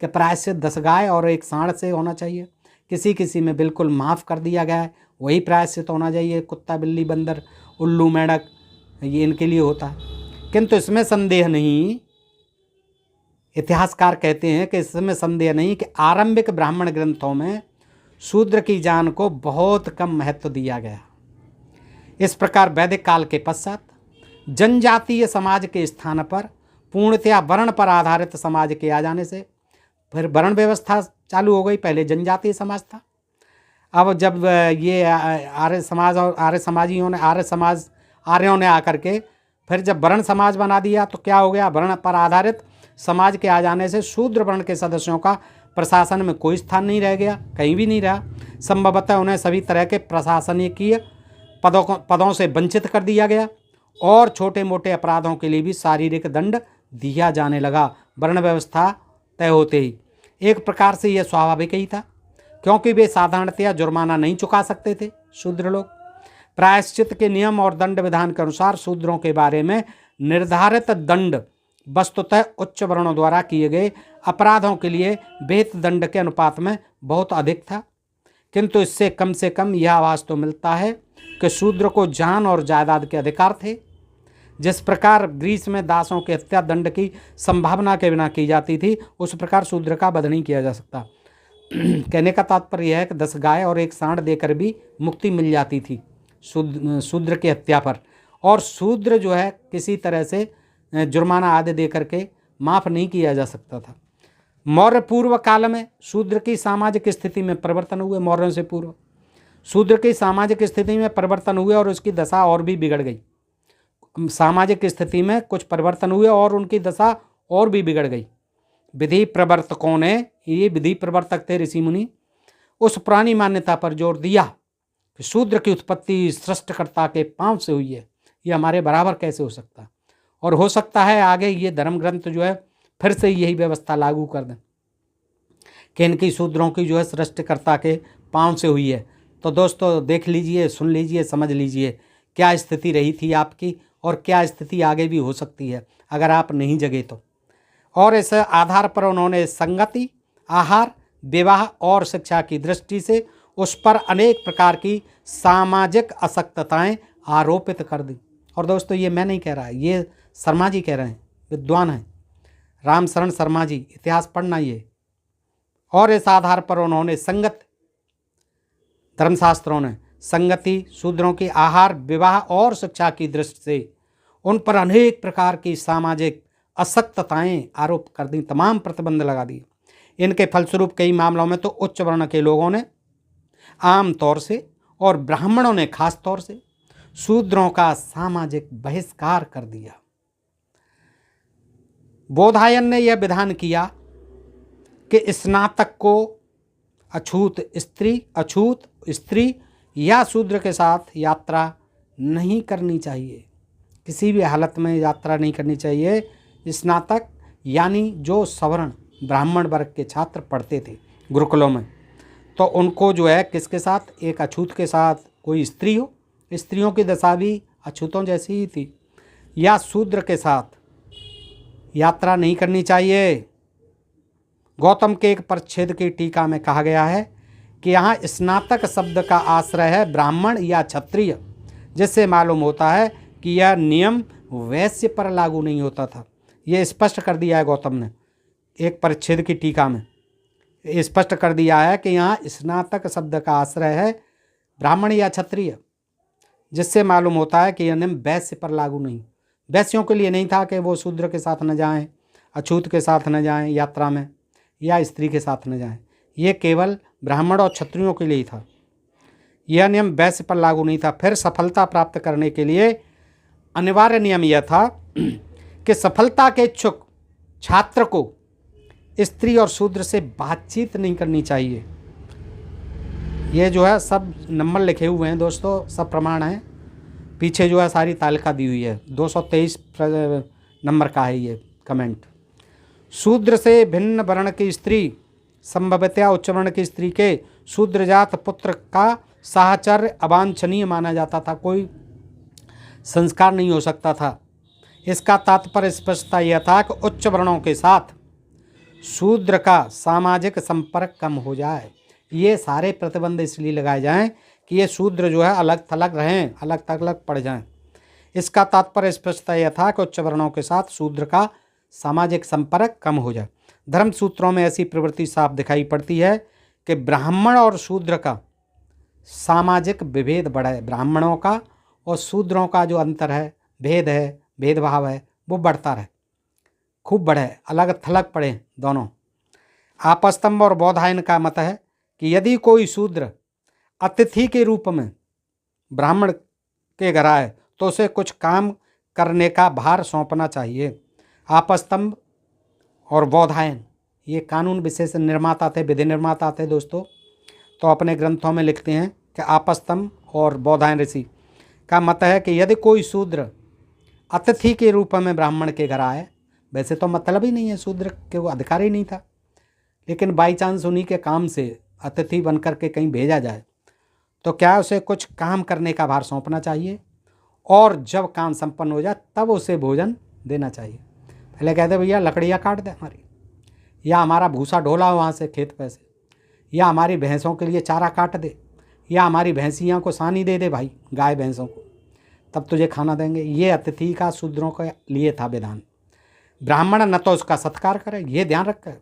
कि प्रायश्चित 10 गाय और 1 सांड से होना चाहिए, किसी में बिल्कुल माफ़ कर दिया गया है, वही प्रायश्चित होना चाहिए। कुत्ता, बिल्ली, बंदर, उल्लू, मेंढक ये इनके लिए होता है। किंतु इसमें संदेह नहीं, इतिहासकार कहते हैं कि इसमें संदेह नहीं कि आरंभिक ब्राह्मण ग्रंथों में शूद्र की जान को बहुत कम महत्व दिया गया। इस प्रकार वैदिक काल के पश्चात जनजातीय समाज के स्थान पर पूर्णतया वर्ण पर आधारित समाज के आ जाने से फिर वर्ण व्यवस्था चालू हो गई। पहले जनजातीय समाज था, अब जब ये आर्य समाज और आर्यों ने आकर के फिर जब वर्ण समाज बना दिया तो क्या हो गया, वर्ण पर आधारित समाज के आ जाने से शूद्र वर्ण के सदस्यों का प्रशासन में कोई स्थान नहीं रह गया, कहीं भी नहीं रहा। संभवतः उन्हें सभी तरह के प्रशासनिक पदों से वंचित कर दिया गया और छोटे मोटे अपराधों के लिए भी शारीरिक दंड दिया जाने लगा। वर्ण व्यवस्था तय होते ही एक प्रकार से यह स्वाभाविक ही था, क्योंकि वे साधारणतया जुर्माना नहीं चुका सकते थे। शूद्र लोग प्रायश्चित के नियम और दंड विधान के अनुसार शूद्रों के बारे में निर्धारित दंड वस्तुतः उच्च वर्णों द्वारा किए गए अपराधों के लिए विहित दंड के अनुपात में बहुत अधिक था, किंतु इससे कम से कम यह आभास तो मिलता है कि शूद्र को जान और जायदाद के अधिकार थे। जिस प्रकार ग्रीस में दासों की हत्या दंड की संभावना के बिना की जाती थी, उस प्रकार शूद्र का वध नहीं किया जा सकता। कहने का तात्पर्य यह है कि 10 गाय और 1 सांड देकर भी मुक्ति मिल जाती थी शूद्र की हत्या पर, और शूद्र जो है किसी तरह से जुर्माना आदि दे करके माफ़ नहीं किया जा सकता था। मौर्य पूर्व काल में शूद्र की सामाजिक स्थिति में परिवर्तन हुए। मौर्यों से पूर्व शूद्र की सामाजिक स्थिति में परिवर्तन हुए और उसकी दशा और भी बिगड़ गई। सामाजिक स्थिति में कुछ परिवर्तन हुए और उनकी दशा और भी बिगड़ गई। विधि प्रवर्तकों ने, ये विधि प्रवर्तक थे ऋषि मुनि, उस पुरानी मान्यता पर जोर दिया कि शूद्र की उत्पत्ति सृष्टिकर्ता के पांव से हुई है, ये हमारे बराबर कैसे हो सकता है, और हो सकता है आगे ये धर्म ग्रंथ जो है फिर से यही व्यवस्था लागू कर दें कि इनकी शूद्रों की जो है सृष्टिकर्ता के पांव से हुई है। तो दोस्तों देख लीजिए, सुन लीजिए, समझ लीजिए क्या स्थिति रही थी आपकी और क्या स्थिति आगे भी हो सकती है अगर आप नहीं जगे तो। और इस आधार पर उन्होंने संगति, आहार, विवाह और शिक्षा की दृष्टि से उस पर अनेक प्रकार की सामाजिक असक्तताएं आरोपित कर दी। और दोस्तों ये मैं नहीं कह रहा, ये शर्मा जी कह रहे हैं, विद्वान हैं रामशरण शर्मा जी, इतिहास पढ़ना ये। और इस आधार पर उन्होंने धर्मशास्त्रों ने संगति, शूद्रों की आहार, विवाह और शिक्षा की दृष्टि से उन पर अनेक प्रकार की सामाजिक असक्तताएं आरोप कर दी, तमाम प्रतिबंध लगा दिए। इनके फलस्वरूप कई मामलों में तो उच्च वर्ण के लोगों ने आम तौर से और ब्राह्मणों ने खास तौर से शूद्रों का सामाजिक बहिष्कार कर दिया। बोधायन ने यह विधान किया कि स्नातक को अछूत स्त्री या शूद्र के साथ यात्रा नहीं करनी चाहिए, किसी भी हालत में यात्रा नहीं करनी चाहिए। स्नातक यानी जो सवर्ण ब्राह्मण वर्ग के छात्र पढ़ते थे गुरुकुलों में, तो उनको जो है किसके साथ, एक अछूत के साथ, कोई स्त्री हो, स्त्रियों की दशा भी अछूतों जैसी ही थी, या शूद्र के साथ यात्रा नहीं करनी चाहिए। गौतम के एक परिच्छेद की टीका में कहा गया है कि यहाँ स्नातक शब्द का आश्रय है ब्राह्मण या क्षत्रिय, जिससे मालूम होता है कि यह नियम वैश्य पर लागू नहीं होता था। यह स्पष्ट कर दिया है गौतम ने एक परिच्छेद की टीका में, स्पष्ट कर दिया है कि यहाँ स्नातक शब्द का आश्रय है ब्राह्मण या क्षत्रिय, जिससे मालूम होता है कि यह नियम वैश्य पर लागू नहीं, वैश्यों के लिए नहीं था कि वो शूद्र के साथ न जाएं, अछूत के साथ न जाएं यात्रा में, या स्त्री के साथ न जाएं। ये केवल ब्राह्मण और क्षत्रियों के लिए ही था, यह नियम वैश्य पर लागू नहीं था। फिर सफलता प्राप्त करने के लिए अनिवार्य नियम यह था कि सफलता के इच्छुक छात्र को स्त्री और शूद्र से बातचीत नहीं करनी चाहिए। ये जो है सब नंबर लिखे हुए हैं दोस्तों, सब प्रमाण हैं, पीछे जो है सारी तालिका दी हुई है, 223 नंबर का है ये कमेंट। शूद्र से भिन्न वर्ण की स्त्री, संभवतया उच्च वर्ण की स्त्री के शूद्रजात पुत्र का साहचर्य अवांछनीय माना जाता था, कोई संस्कार नहीं हो सकता था। इसका तात्पर्य स्पष्टता यह था कि उच्च वर्णों के साथ शूद्र का सामाजिक संपर्क कम हो जाए। ये सारे प्रतिबंध इसलिए लगाए जाएं कि ये शूद्र जो है अलग थलग रहें, अलग थलग पड़ जाएं। इसका तात्पर्य स्पष्टता यह था कि उच्च वर्णों के साथ शूद्र का सामाजिक संपर्क कम हो जाए। धर्म सूत्रों में ऐसी प्रवृत्ति साफ दिखाई पड़ती है कि ब्राह्मण और शूद्र का सामाजिक विभेद बढ़े, ब्राह्मणों का और शूद्रों का जो अंतर है, भेद है, भेदभाव है, वो बढ़ता रहे। खूब बढ़े, अलग थलग पड़े दोनों। आपस्तंभ और बौधायन का मत है कि यदि कोई शूद्र अतिथि के रूप में ब्राह्मण के घर आए तो उसे कुछ काम करने का भार सौंपना चाहिए। आपस्तंभ और बौधायन ये कानून विशेष निर्माता थे, विधि निर्माता थे दोस्तों। तो अपने ग्रंथों में लिखते हैं कि आपस्तंभ और बौधायन ऋषि का मत है कि यदि कोई शूद्र अतिथि के रूप में ब्राह्मण के घर आए, वैसे तो मतलब ही नहीं है शूद्र के, वो अधिकार ही नहीं था, लेकिन बाई चांस उन्हीं के काम से अतिथि बनकर के कहीं भेजा जाए तो क्या उसे कुछ काम करने का भार सौंपना चाहिए, और जब काम संपन्न हो जाए तब उसे भोजन देना चाहिए। पहले कहते भैया लकड़ियाँ काट दे हमारी, या हमारा भूसा ढोला वहाँ से खेत पे से, या हमारी भैंसों के लिए चारा काट दे, या हमारी भैंसियाँ को सानी दे दे भाई, गाय भैंसों को, तब तुझे खाना देंगे। ये अतिथि का शूद्रों के लिए था विधान। ब्राह्मण न तो उसका सत्कार करे, ये ध्यान रखे,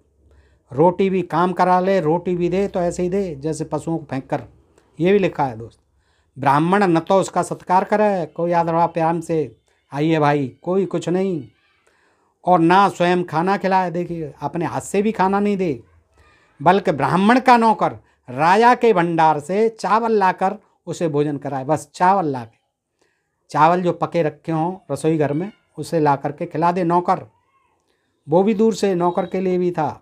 रोटी भी काम करा ले, रोटी भी दे तो ऐसे ही दे जैसे पशुओं को फेंक कर, ये भी लिखा है दोस्त। ब्राह्मण न तो उसका सत्कार करे, कोई याद रहा प्यार से आइए भाई, कोई कुछ नहीं, और ना स्वयं खाना खिलाए, देखिए अपने हाथ से भी खाना नहीं दे, बल्कि ब्राह्मण का नौकर राजा के भंडार से चावल लाकर उसे भोजन कराए। बस चावल ला के, चावल जो पके रखे हों रसोई घर में उसे ला करके खिला दे नौकर, वो भी दूर से नौकर के लिए भी था।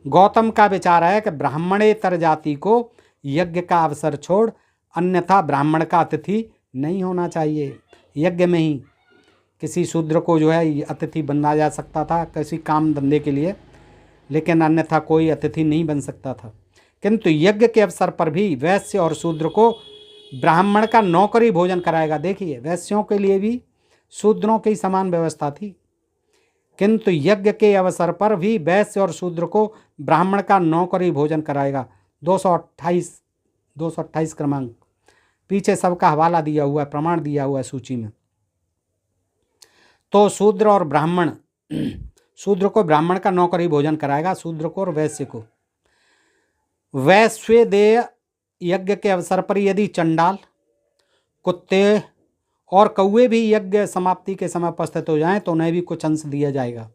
गौतम का विचार है कि ब्राह्मणेतर जाति को यज्ञ का अवसर छोड़ अन्यथा ब्राह्मण का अतिथि नहीं होना चाहिए। यज्ञ में ही किसी शूद्र को जो है अतिथि बनाया जा सकता था किसी काम धंधे के लिए, लेकिन अन्यथा कोई अतिथि नहीं बन सकता था। किंतु यज्ञ के अवसर पर भी वैश्य और शूद्र को ब्राह्मण का नौकरी भोजन कराएगा। देखिए वैश्यों के लिए भी शूद्रों की समान व्यवस्था थी, किंतु यज्ञ के अवसर पर भी वैश्य और शूद्र को ब्राह्मण का नौकरी भोजन कराएगा। 228 क्रमांक पीछे सबका हवाला दिया हुआ है, प्रमाण दिया हुआ है सूची में। तो शूद्र और ब्राह्मण, शूद्र को ब्राह्मण का नौकरी भोजन कराएगा, शूद्र को और वैश्य को। वैश्वेदेय यज्ञ के अवसर पर यदि चंडाल, कुत्ते और कौवे भी यज्ञ समाप्ति के समय उपस्थित हो जाएं तो उन्हें भी कुछ अंश दिया जाएगा।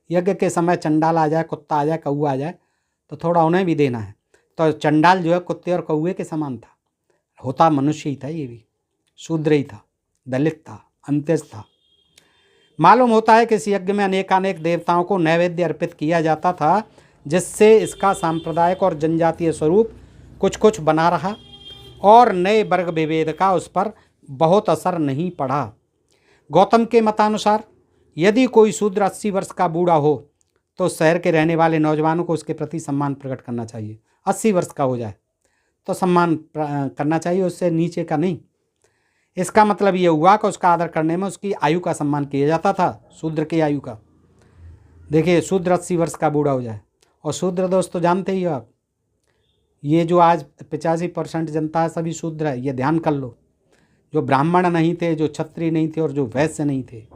यज्ञ के समय चंडाल आ जाए, कुत्ता आ जाए, कौवा आ जाए तो थोड़ा उन्हें भी देना है। तो चंडाल जो है कुत्ते और कौवे के समान था, होता मनुष्य ही था, ये भी शूद्र ही था, दलित था, अंत्यज था। मालूम होता है कि इस यज्ञ में अनेकानेक देवताओं को नैवेद्य अर्पित किया जाता था, जिससे इसका सांप्रदायिक और जनजातीय स्वरूप कुछ कुछ बना रहा और नए वर्ग विभेद का उस पर बहुत असर नहीं पड़ा। गौतम के मतानुसार यदि कोई शूद्र 80 वर्ष का बूढ़ा हो तो शहर के रहने वाले नौजवानों को उसके प्रति सम्मान प्रकट करना चाहिए। 80 वर्ष का हो जाए तो सम्मान करना चाहिए, उससे नीचे का नहीं। इसका मतलब ये हुआ कि उसका आदर करने में उसकी आयु का सम्मान किया जाता था, शूद्र की आयु का। देखिए शूद्र 80 वर्ष का बूढ़ा हो जाए, और शूद्र दोस्तों जानते ही हो आप, ये जो आज 85% जनता है सभी शूद्र है, ये ध्यान कर लो। जो ब्राह्मण नहीं थे, जो क्षत्रिय नहीं थे और जो वैश्य नहीं थे,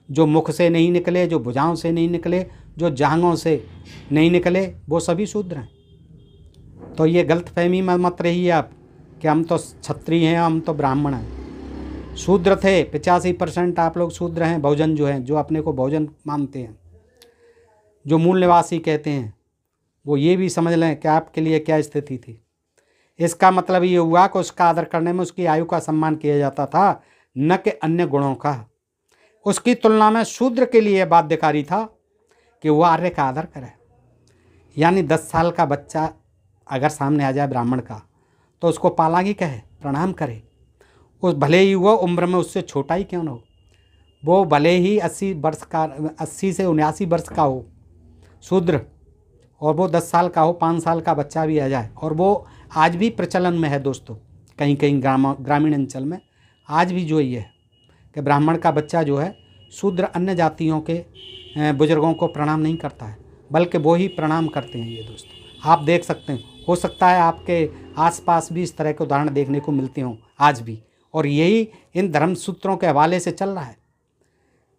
जो मुख से नहीं निकले, जो भुजाओं से नहीं निकले, जो जांघों से नहीं निकले, वो सभी शूद्र हैं। तो ये गलतफहमी में मत रहिए आप कि हम तो क्षत्रिय हैं, हम तो ब्राह्मण हैं। शूद्र थे 85% आप लोग शूद्र हैं। बहुजन जो हैं, जो अपने को बहुजन मानते हैं, जो मूल निवासी कहते हैं, वो ये भी समझ लें कि आपके लिए क्या स्थिति थी। इसका मतलब ये हुआ कि उसका आदर करने में उसकी आयु का सम्मान किया जाता था, न कि अन्य गुणों का। उसकी तुलना में शूद्र के लिए बाध्यकारी था कि वह आर्य का आदर करे। यानी 10 साल का बच्चा अगर सामने आ जाए ब्राह्मण का तो उसको पालागी कहे, प्रणाम करे। उस भले ही वह उम्र में उससे छोटा ही क्यों न हो, वो भले ही 80 से 79 वर्ष का हो शूद्र, और वो 10 साल का हो, 5 साल का बच्चा भी आ जाए। और वो आज भी प्रचलन में है दोस्तों, कहीं कहीं ग्रामीण अंचल में आज भी जो ये है कि ब्राह्मण का बच्चा जो है शूद्र अन्य जातियों के बुजुर्गों को प्रणाम नहीं करता है, बल्कि वो ही प्रणाम करते हैं। ये दोस्तों आप देख सकते हैं, हो सकता है आपके आसपास भी इस तरह के उदाहरण देखने को मिलते हों आज भी, और यही इन धर्म सूत्रों के हवाले से चल रहा है।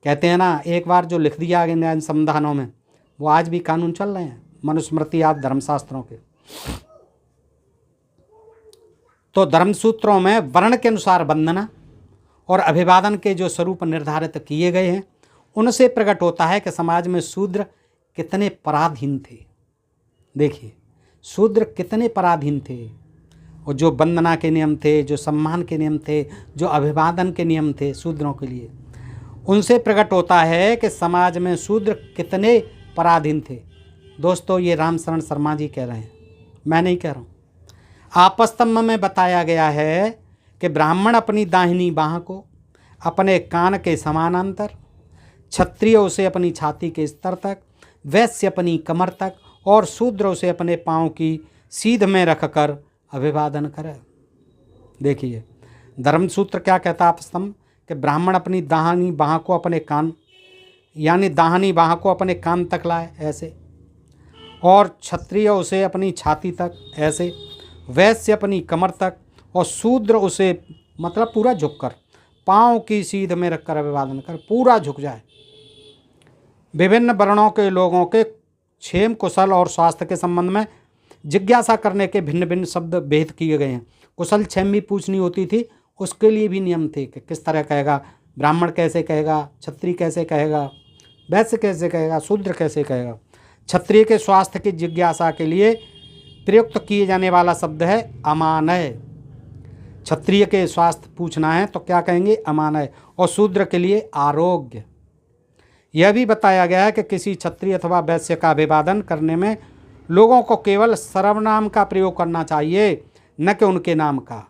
कहते हैं ना, एक बार जो लिख दिया गया इन संविधानों में वो आज भी कानून चल रहे हैं, मनुस्मृति आदि धर्मशास्त्रों के। तो धर्मसूत्रों में वर्ण के अनुसार वंदना और अभिवादन के जो स्वरूप निर्धारित किए गए हैं उनसे प्रकट होता है कि समाज में शूद्र कितने पराधीन थे। देखिए, शूद्र कितने पराधीन थे, और जो वंदना के नियम थे, जो सम्मान के नियम थे, जो अभिवादन के नियम थे शूद्रों के लिए, उनसे प्रकट होता है कि समाज में शूद्र कितने पराधीन थे। दोस्तों, ये रामशरण शर्मा जी कह रहे हैं, मैं नहीं कह रहा हूँ। आपस्तंभ में बताया गया है कि ब्राह्मण अपनी दाहिनी बाह को अपने कान के समानांतर, क्षत्रिय उसे अपनी छाती के स्तर तक, वैश्य अपनी कमर तक, और शूद्र उसे अपने पाँव की सीध में रखकर अभिवादन करे। देखिए, धर्मसूत्र क्या कहता है आपस्तंभ, कि ब्राह्मण अपनी दाहिनी बाह को अपने कान, यानी दाहिनी बाह को अपने कान तक लाए ऐसे, और क्षत्रिय उसे अपनी छाती तक ऐसे, वैश्य अपनी कमर तक, और शूद्र उसे मतलब पूरा झुककर पाँव की सीध में रखकर अभिवादन कर, पूरा झुक जाए। विभिन्न वर्णों के लोगों के क्षेम कुशल और स्वास्थ्य के संबंध में जिज्ञासा करने के भिन्न भिन्न शब्द भेद किए गए हैं। कुशल क्षेम भी पूछनी होती थी, उसके लिए भी नियम थे कि किस तरह कहेगा, ब्राह्मण कैसे कहेगा, क्षत्रिय कैसे कहेगा, वैश्य कैसे कहेगा, शूद्र कैसे कहेगा। क्षत्रिय के स्वास्थ्य की जिज्ञासा के लिए प्रयुक्त किए जाने वाला शब्द है अमानय। क्षत्रिय के स्वास्थ्य पूछना है तो क्या कहेंगे, अमानय। और शूद्र के लिए आरोग्य। यह भी बताया गया है कि किसी क्षत्रिय अथवा वैश्य का अभिवादन करने में लोगों को केवल सर्वनाम का प्रयोग करना चाहिए, न कि उनके नाम का।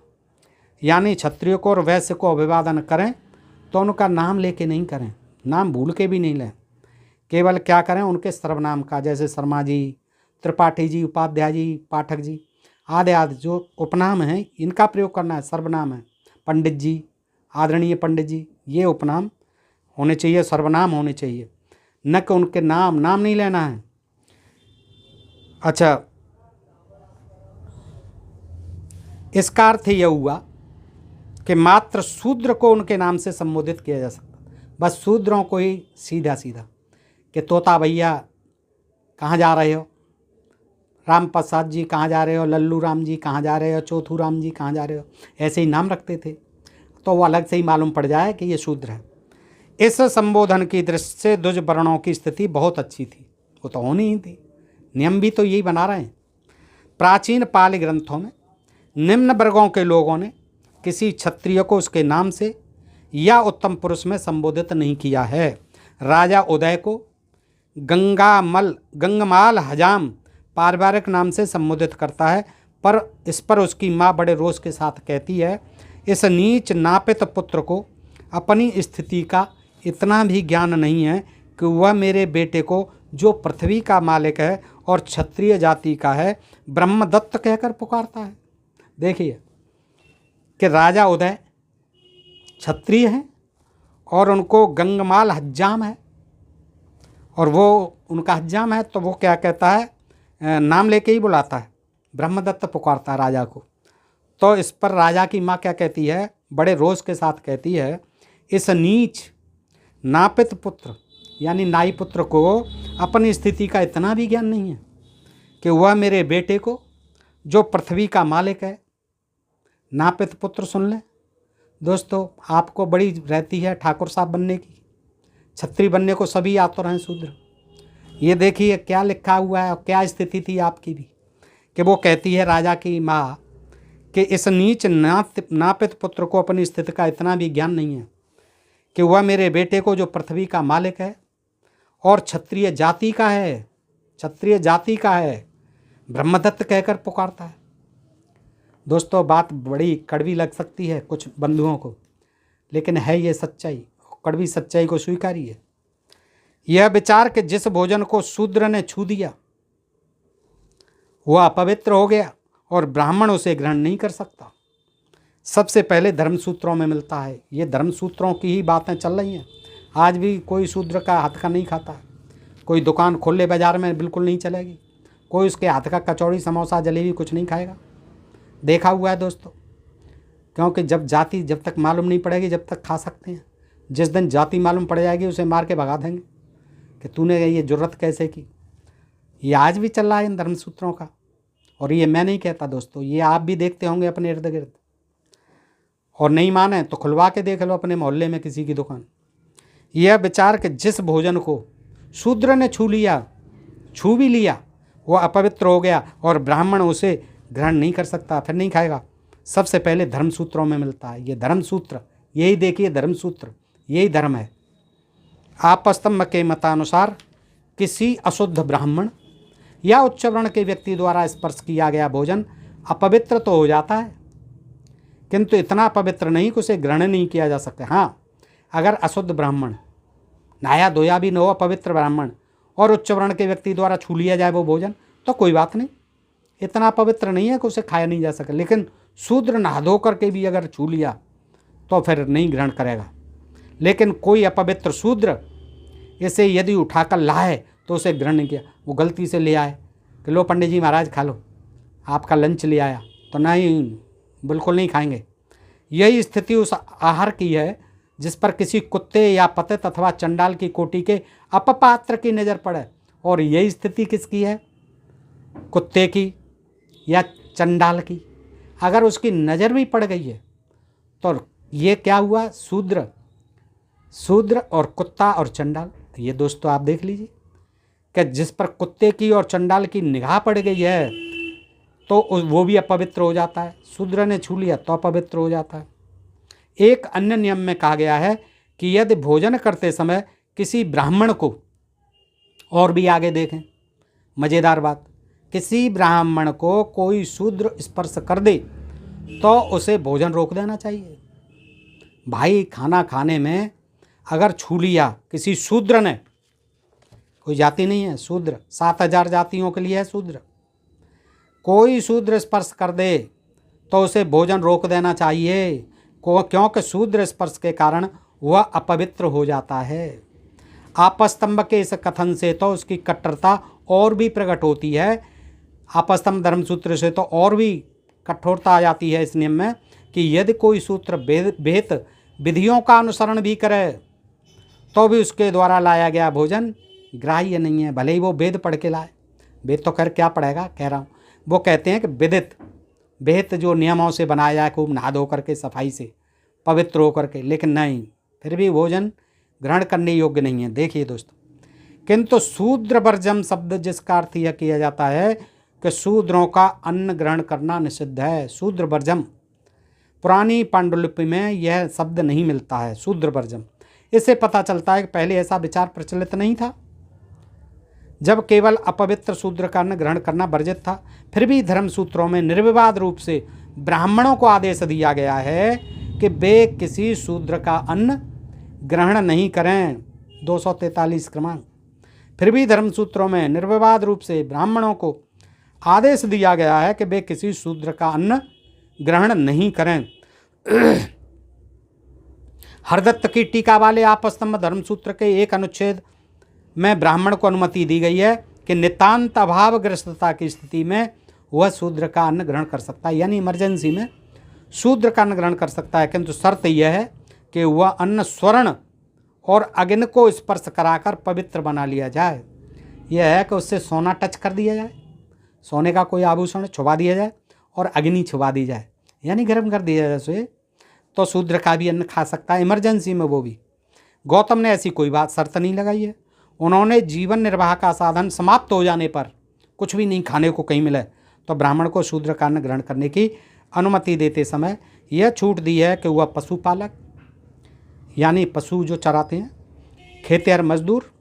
यानी क्षत्रिय को और वैश्य को अभिवादन करें तो उनका नाम लेके नहीं करें, नाम भूल के भी नहीं लें, केवल क्या करें, उनके सर्वनाम का। जैसे शर्मा जी, त्रिपाठी जी, उपाध्याय जी, पाठक जी आदि आदि जो उपनाम हैं, इनका प्रयोग करना है। सर्वनाम है पंडित जी, आदरणीय पंडित जी, ये उपनाम होने चाहिए, सर्वनाम होने चाहिए, न कि उनके नाम नहीं लेना है। अच्छा, इसका अर्थ यह हुआ कि मात्र शूद्र को उनके नाम से संबोधित किया जा सकता, बस शूद्रों को ही सीधा सीधा कि तोता भैया कहाँ जा रहे हो, राम प्रसाद जी कहाँ जा रहे हो, लल्लू राम जी कहाँ जा रहे हो, चौथू राम जी कहाँ जा रहे हो, ऐसे ही नाम रखते थे, तो वो अलग से ही मालूम पड़ जाए कि ये शूद्र है। इस संबोधन की दृष्टि से द्विज वर्णों की स्थिति बहुत अच्छी थी, वो तो होनी ही थी, नियम भी तो यही बना रहे हैं। प्राचीन पाली ग्रंथों में निम्न वर्गों के लोगों ने किसी क्षत्रिय को उसके नाम से या उत्तम पुरुष में संबोधित नहीं किया है। राजा उदय को गंगमाल हजाम पारिवारिक नाम से संबोधित करता है, पर इस पर उसकी माँ बड़े रोष के साथ कहती है, इस नीच नापित पुत्र को अपनी स्थिति का इतना भी ज्ञान नहीं है कि वह मेरे बेटे को, जो पृथ्वी का मालिक है और क्षत्रिय जाति का है, ब्रह्मदत्त कहकर पुकारता है। देखिए कि राजा उदय क्षत्रिय हैं और उनको गंगमाल हज्जाम है, और वो उनका हज्जाम है, तो वो क्या कहता है, नाम लेके ही बुलाता है, ब्रह्मदत्त पुकारता है राजा को। तो इस पर राजा की माँ क्या कहती है, बड़े रोष के साथ कहती है, इस नीच नापित पुत्र यानी नाई पुत्र को अपनी स्थिति का इतना भी ज्ञान नहीं है कि वह मेरे बेटे को, जो पृथ्वी का मालिक है, नापित पुत्र सुन लें। दोस्तों, आपको बड़ी रहती है ठाकुर साहब बनने की, छत्री बनने को सभी आ तो रहे हैं शूद्र। ये देखिए क्या लिखा हुआ है और क्या स्थिति थी आपकी भी, कि वो कहती है राजा की माँ कि इस नीच नापित पुत्र को अपनी स्थिति का इतना भी ज्ञान नहीं है कि वह मेरे बेटे को, जो पृथ्वी का मालिक है और क्षत्रिय जाति का है, ब्रह्मदत्त कहकर पुकारता है। दोस्तों, बात बड़ी कड़वी लग सकती है कुछ बंधुओं को, लेकिन है ये सच्चाई, कड़वी सच्चाई को स्वीकारिए। यह विचार कि जिस भोजन को शूद्र ने छू दिया वह अपवित्र हो गया और ब्राह्मण उसे ग्रहण नहीं कर सकता, सबसे पहले धर्मसूत्रों में मिलता है। ये धर्मसूत्रों की ही बातें चल रही हैं। आज भी कोई शूद्र का हाथ का नहीं खाता, कोई दुकान खोले बाजार में बिल्कुल नहीं चलेगी, कोई उसके हाथ का कचौड़ी समोसा जलेबी कुछ नहीं खाएगा। देखा हुआ है दोस्तों, क्योंकि जब तक मालूम नहीं पड़ेगी जब तक खा सकते हैं, जिस दिन जाति मालूम पड़ जाएगी उसे मार के भगा देंगे कि तूने ये जुर्रत कैसे की। ये आज भी चल रहा है इन धर्मसूत्रों का, और ये मैं नहीं कहता दोस्तों, ये आप भी देखते होंगे अपने इर्द गिर्द, और नहीं माने तो खुलवा के देख लो अपने मोहल्ले में किसी की दुकान। यह विचार कि जिस भोजन को शूद्र ने छू भी लिया वो अपवित्र हो गया और ब्राह्मण उसे ग्रहण नहीं कर सकता, फिर नहीं खाएगा। सबसे पहले धर्मसूत्रों में मिलता है। ये धर्मसूत्र, यही देखिए धर्मसूत्र, यही धर्म है। आपस्तंभ के मतानुसार किसी अशुद्ध ब्राह्मण या उच्च वर्ण के व्यक्ति द्वारा स्पर्श किया गया भोजन अपवित्र तो हो जाता है, किंतु इतना पवित्र नहीं कि उसे ग्रहण नहीं किया जा सकता। हाँ, अगर अशुद्ध ब्राह्मण, नहाया धोया भी न हो, अपवित्र ब्राह्मण और उच्च वर्ण के व्यक्ति द्वारा छू लिया जाए वो भोजन तो कोई बात नहीं, इतना पवित्र नहीं है कि उसे खाया नहीं जा सके। लेकिन शूद्र नहा धो करके भी अगर छू लिया तो फिर नहीं ग्रहण करेगा। लेकिन कोई अपवित्र शूद्र इसे यदि उठाकर लाए तो उसे ग्रहण नहीं किया। वो गलती से ले आए कि लो पंडित जी महाराज खा लो, आपका लंच ले आया, तो नहीं, बिल्कुल नहीं खाएंगे। यही स्थिति उस आहार की है जिस पर किसी कुत्ते या पतित अथवा चंडाल की कोटि के अपपात्र की नज़र पड़े। और यही स्थिति किसकी है? कुत्ते की या चंडाल की। अगर उसकी नज़र भी पड़ गई है तो ये क्या हुआ? शूद्र और कुत्ता और चंडाल, ये दोस्तों आप देख लीजिए कि जिस पर कुत्ते की और चंडाल की निगाह पड़ गई है तो वो भी अपवित्र हो जाता है। शूद्र ने छू लिया तो अपवित्र हो जाता है। एक अन्य नियम में कहा गया है कि यदि भोजन करते समय किसी ब्राह्मण को, और भी आगे देखें मज़ेदार बात, किसी ब्राह्मण को कोई शूद्र स्पर्श कर दे तो उसे भोजन रोक देना चाहिए। भाई, खाना खाने में अगर छू लिया किसी शूद्र ने, कोई जाति नहीं है, शूद्र 7000 जातियों के लिए है शूद्र, कोई शूद्र स्पर्श कर दे तो उसे भोजन रोक देना चाहिए, क्योंकि शूद्र स्पर्श के कारण वह अपवित्र हो जाता है। आपस्तंभ के इस कथन से तो उसकी कट्टरता और भी प्रकट होती है। आपस्तंभ धर्मसूत्र से तो और भी कठोरता आ जाती है इस नियम में कि यदि कोई सूत्र विहित विधियों का अनुसरण भी करे तो भी उसके द्वारा लाया गया भोजन ग्राह्य नहीं है, भले ही वो वेद पढ़ के लाए। वेद तो कर क्या पढ़ेगा, कह रहा हूँ। वो कहते हैं कि विहित जो नियमों से बनाया जाए, खूब नहा धो करके सफाई से पवित्र हो करके, लेकिन नहीं, फिर भी भोजन ग्रहण करने योग्य नहीं है। देखिए दोस्तों, किंतु शूद्र वर्जम शब्द जिसका अर्थ यह किया जाता है कि शूद्रों का अन्न ग्रहण करना निषिद्ध है। शूद्र वर्जम, पुरानी पांडुलिपि में यह शब्द नहीं मिलता है, शूद्र वर्जम। इससे पता चलता है कि पहले ऐसा विचार प्रचलित नहीं था, जब केवल अपवित्र शूद्र का अन्न ग्रहण करना वर्जित था। फिर भी धर्मसूत्रों में निर्विवाद रूप से ब्राह्मणों को आदेश दिया गया है कि वे किसी शूद्र का अन्न ग्रहण नहीं करें। 243 क्रमांक। फिर भी धर्मसूत्रों में निर्विवाद रूप से ब्राह्मणों को आदेश दिया गया है कि वे किसी शूद्र का अन्न ग्रहण नहीं करें। हरदत्त की टीका वाले आपस्तंभ धर्मसूत्र के एक अनुच्छेद में ब्राह्मण को अनुमति दी गई है कि नितांत अभावग्रस्तता की स्थिति में वह शूद्र का अन्न ग्रहण कर सकता है, यानी इमरजेंसी में शूद्र का अन्न ग्रहण कर सकता है, किंतु शर्त यह है कि वह अन्न स्वर्ण और अग्नि को स्पर्श कराकर पवित्र बना लिया जाए। यह है कि उससे सोना टच कर दिया जाए, सोने का कोई आभूषण छुपा दिया जाए और अग्नि छुपा दी जाए, यानी गर्म कर दिया जाए उसे, तो शूद्र का भी अन्न खा सकता है इमरजेंसी में वो भी। गौतम ने ऐसी कोई बात शर्त नहीं लगाई है। उन्होंने जीवन निर्वाह का साधन समाप्त हो जाने पर, कुछ भी नहीं खाने को कहीं मिले, तो ब्राह्मण को शूद्र का अन्न ग्रहण करने की अनुमति देते समय यह छूट दी है कि वह पशुपालक, यानी पशु जो चराते हैं, खेतिहर मजदूर,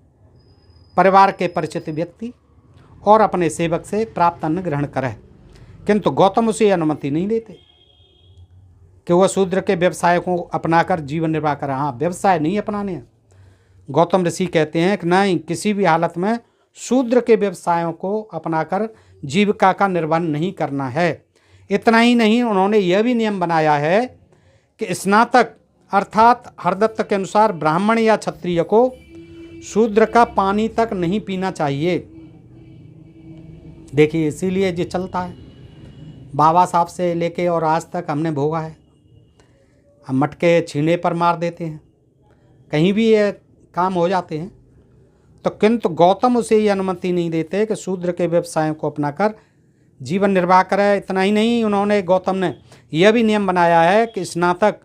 परिवार के परिचित व्यक्ति और अपने सेवक से प्राप्त अन्न ग्रहण करे। किंतु गौतम उसे अनुमति नहीं देते कि वह शूद्र के व्यवसाय को अपनाकर जीवन निर्वाह करे। हाँ, व्यवसाय नहीं अपनाने हैं। गौतम ऋषि कहते हैं कि नहीं, किसी भी हालत में शूद्र के व्यवसायों को अपनाकर जीविका का निर्वहन नहीं करना है। इतना ही नहीं, उन्होंने यह भी नियम बनाया है कि स्नातक अर्थात हरदत्त के अनुसार ब्राह्मण या क्षत्रिय को शूद्र का पानी तक नहीं पीना चाहिए। देखिए, इसीलिए ये चलता है, बाबा साहब से लेके और आज तक हमने भोगा है। हम मटके छीने पर मार देते हैं, कहीं भी ये काम हो जाते हैं, तो किंतु गौतम उसे ये अनुमति नहीं देते कि शूद्र के व्यवसायों को अपनाकर जीवन निर्वाह करे। इतना ही नहीं, उन्होंने, गौतम ने यह भी नियम बनाया है कि स्नातक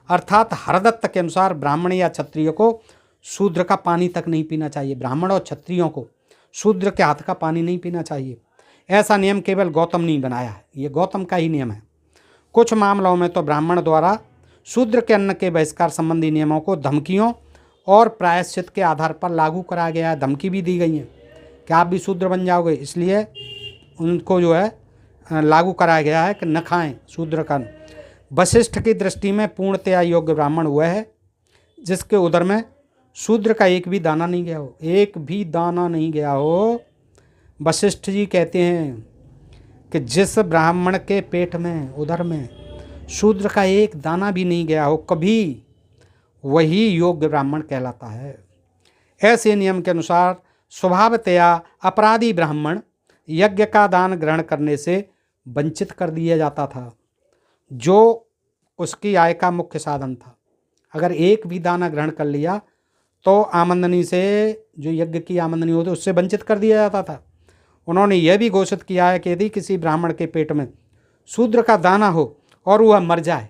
अर्थात हरदत्त के अनुसार ब्राह्मण या क्षत्रिय को शूद्र का पानी तक नहीं पीना चाहिए। ब्राह्मण और क्षत्रियों को शूद्र के हाथ का पानी नहीं पीना चाहिए। ऐसा नियम केवल गौतम नहीं बनाया है, ये गौतम का ही नियम है। कुछ मामलों में तो ब्राह्मण द्वारा शूद्र के अन्न के बहिष्कार संबंधी नियमों को धमकियों और प्रायश्चित के आधार पर लागू कराया गया है। धमकी भी दी गई है कि आप भी शूद्र बन जाओगे, इसलिए उनको जो है लागू कराया गया है कि न खाएं शूद्र का। वशिष्ठ की दृष्टि में पूर्णतया योग्य ब्राह्मण वह है जिसके उदर में शूद्र का एक भी दाना नहीं गया हो, एक भी दाना नहीं गया हो। वशिष्ठ जी कहते हैं कि जिस ब्राह्मण के पेट में, उदर में शूद्र का एक दाना भी नहीं गया हो कभी, वही योग्य ब्राह्मण कहलाता है। ऐसे नियम के अनुसार स्वभावतया अपराधी ब्राह्मण यज्ञ का दान ग्रहण करने से वंचित कर दिया जाता था, जो उसकी आय का मुख्य साधन था। अगर एक भी दाना ग्रहण कर लिया तो आमदनी से, जो यज्ञ की आमदनी होती उससे वंचित कर दिया जाता था। उन्होंने यह भी घोषित किया है कि यदि किसी ब्राह्मण के पेट में शूद्र का दाना हो और वह मर जाए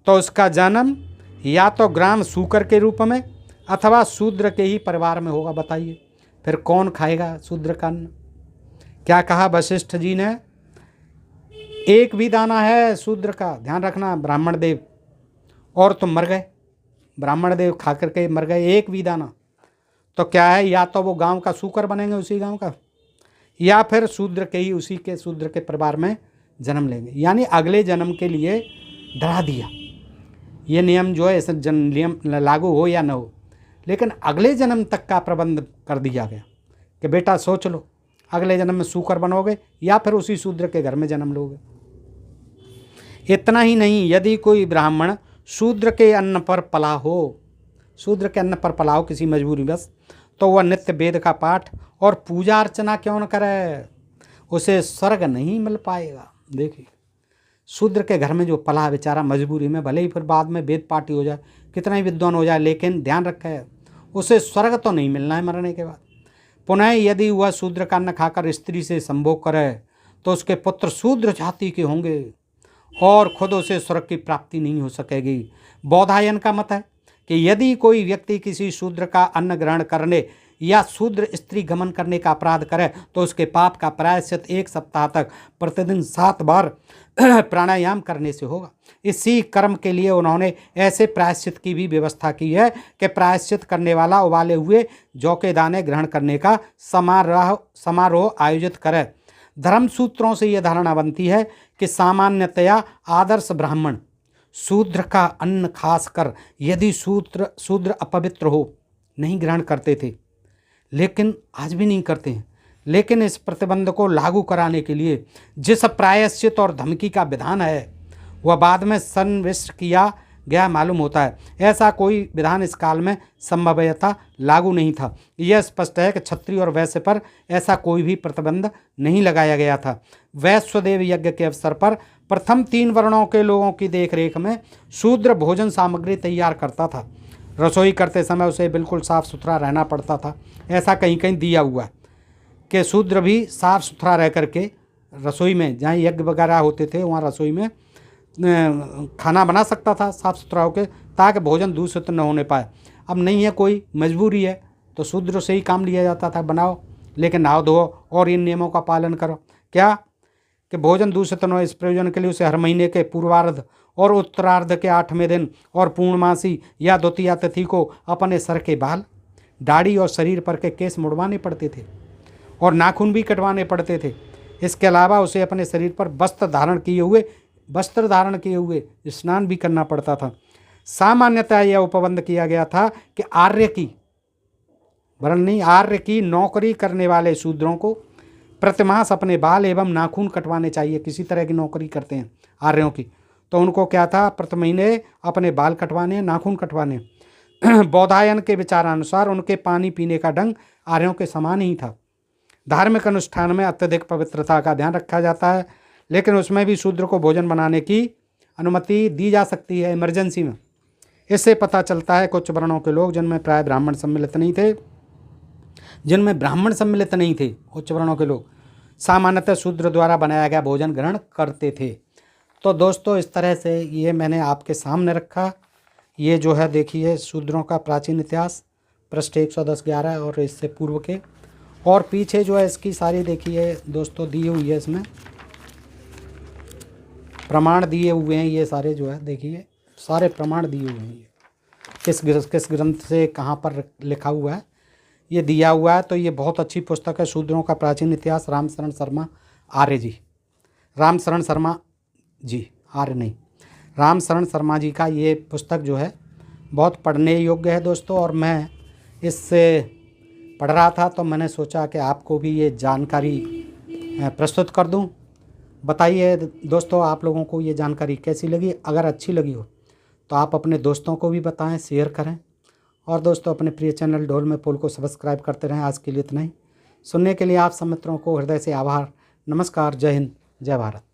तो उसका जन्म या तो ग्राम सूकर के रूप में अथवा शूद्र के ही परिवार में होगा। बताइए फिर कौन खाएगा शूद्र का अन्न? क्या कहा वशिष्ठ जी ने? एक भी दाना है शूद्र का, ध्यान रखना ब्राह्मण देव, और तुम मर गए, ब्राह्मण देव खा करके मर गए, एक भी दाना, तो क्या है, या तो वो गांव का सूकर बनेंगे उसी गांव का, या फिर शूद्र के ही, उसी के शूद्र के परिवार में जन्म लेंगे। यानी अगले जन्म के लिए डरा दिया। ये नियम जो है ऐसे नियम लागू हो या न हो, लेकिन अगले जन्म तक का प्रबंध कर दिया गया कि बेटा सोच लो, अगले जन्म में सूकर बनोगे या फिर उसी शूद्र के घर में जन्म लोगे। इतना ही नहीं, यदि कोई ब्राह्मण शूद्र के अन्न पर पला हो, शूद्र के अन्न पर पला हो किसी मजबूरी बस, तो वह नित्य वेद का पाठ और पूजा अर्चना क्यों न करे, उसे स्वर्ग नहीं मिल पाएगा। देखिए, शूद्र के घर में जो पला बेचारा मजबूरी में, भले ही फिर बाद में वेद पाठी हो जाए, कितना ही विद्वान हो जाए, लेकिन ध्यान रखे उसे स्वर्ग तो नहीं मिलना है मरने के बाद। पुनः यदि वह शूद्र का अन्न खाकर स्त्री से संभोग करे तो उसके पुत्र शूद्र जाति के होंगे और खुद उसे स्वर्ग की प्राप्ति नहीं हो सकेगी। बौधायन का मत है कि यदि कोई व्यक्ति किसी शूद्र का अन्न ग्रहण करने या शूद्र स्त्री गमन करने का अपराध करे तो उसके पाप का प्रायश्चित 1 सप्ताह तक प्रतिदिन 7 बार प्राणायाम करने से होगा। इसी कर्म के लिए उन्होंने ऐसे प्रायश्चित की भी व्यवस्था की है कि प्रायश्चित करने वाला उबाले हुए जौ के दाने ग्रहण करने का समारोह आयोजित करे। धर्म सूत्रों से यह धारणा बनती है कि सामान्यतया आदर्श ब्राह्मण शूद्र का अन्न खासकर यदि शूद्र अपवित्र हो नहीं ग्रहण करते थे, लेकिन आज भी नहीं करते हैं। लेकिन इस प्रतिबंध को लागू कराने के लिए जिस प्रायश्चित और धमकी का विधान है वह बाद में सन्निविष्ट किया गया मालूम होता है। ऐसा कोई विधान इस काल में संभवतः लागू नहीं था। यह स्पष्ट है कि क्षत्रिय और वैश्य पर ऐसा कोई भी प्रतिबंध नहीं लगाया गया था। वैश्वदेव यज्ञ के अवसर पर प्रथम 3 वर्णों के लोगों की देखरेख में शूद्र भोजन सामग्री तैयार करता था। रसोई करते समय उसे बिल्कुल साफ सुथरा रहना पड़ता था। ऐसा कहीं कहीं दिया हुआ है कि शूद्र भी साफ सुथरा रह करके रसोई में, जहाँ यज्ञ वगैरह होते थे वहाँ रसोई में खाना बना सकता था साफ सुथरा होकर, ताकि भोजन दूषित न होने पाए। अब नहीं है, कोई मजबूरी है तो शूद्र से ही काम लिया जाता था, बनाओ लेकिन नहाओ धो और इन नियमों का पालन करो। क्या कि भोजन दूषित न हो, इस प्रयोजन के लिए उसे हर महीने के पूर्वार्ध और उत्तरार्ध के 8वें दिन और पूर्णमासी या द्वितीया तिथि को अपने सर के बाल, दाढ़ी और शरीर पर के केस मुड़वाने पड़ते थे और नाखून भी कटवाने पड़ते थे। इसके अलावा उसे अपने शरीर पर वस्त्र धारण किए हुए स्नान भी करना पड़ता था। सामान्यतः यह उपबंध किया गया था कि आर्य की नौकरी करने वाले शूद्रों को प्रतिमास अपने बाल एवं नाखून कटवाने चाहिए। किसी तरह की नौकरी करते हैं आर्यों की, तो उनको क्या था, प्रति महीने अपने बाल कटवाने, नाखून कटवाने। बौधायन के विचारानुसार उनके पानी पीने का ढंग आर्यों के समान ही था। धार्मिक अनुष्ठान में अत्यधिक पवित्रता का ध्यान रखा जाता है, लेकिन उसमें भी शूद्र को भोजन बनाने की अनुमति दी जा सकती है इमरजेंसी में। इससे पता चलता है कुछ वर्णों के लोग जिनमें ब्राह्मण सम्मिलित नहीं थे, उच्च वर्णों के लोग सामान्यतः शूद्र द्वारा बनाया गया भोजन ग्रहण करते थे। तो दोस्तों, इस तरह से ये मैंने आपके सामने रखा ये जो है देखिए शूद्रों का प्राचीन इतिहास पृष्ठ 110-11 और इससे पूर्व के, और पीछे जो है इसकी सारी देखिए दोस्तों दी हुई है, इसमें प्रमाण दिए हुए हैं। ये सारे जो है देखिए सारे प्रमाण दिए हुए हैं, किस ग्रंथ से कहाँ पर लिखा हुआ है ये दिया हुआ है। तो ये बहुत अच्छी पुस्तक है, शूद्रों का प्राचीन इतिहास, रामशरण शर्मा आर्य जी, रामशरण शर्मा जी, आर्य नहीं, रामशरण शर्मा जी का ये पुस्तक जो है बहुत पढ़ने योग्य है दोस्तों। और मैं इससे पढ़ रहा था तो मैंने सोचा कि आपको भी ये जानकारी प्रस्तुत कर दूं। बताइए दोस्तों आप लोगों को ये जानकारी कैसी लगी। अगर अच्छी लगी हो तो आप अपने दोस्तों को भी बताएं, शेयर करें, और दोस्तों अपने प्रिय चैनल ढोल में पोल को सब्सक्राइब करते रहें। आज के लिए इतना ही। सुनने के लिए आप सब मित्रों को हृदय से आभार। नमस्कार, जय हिंद, जय भारत।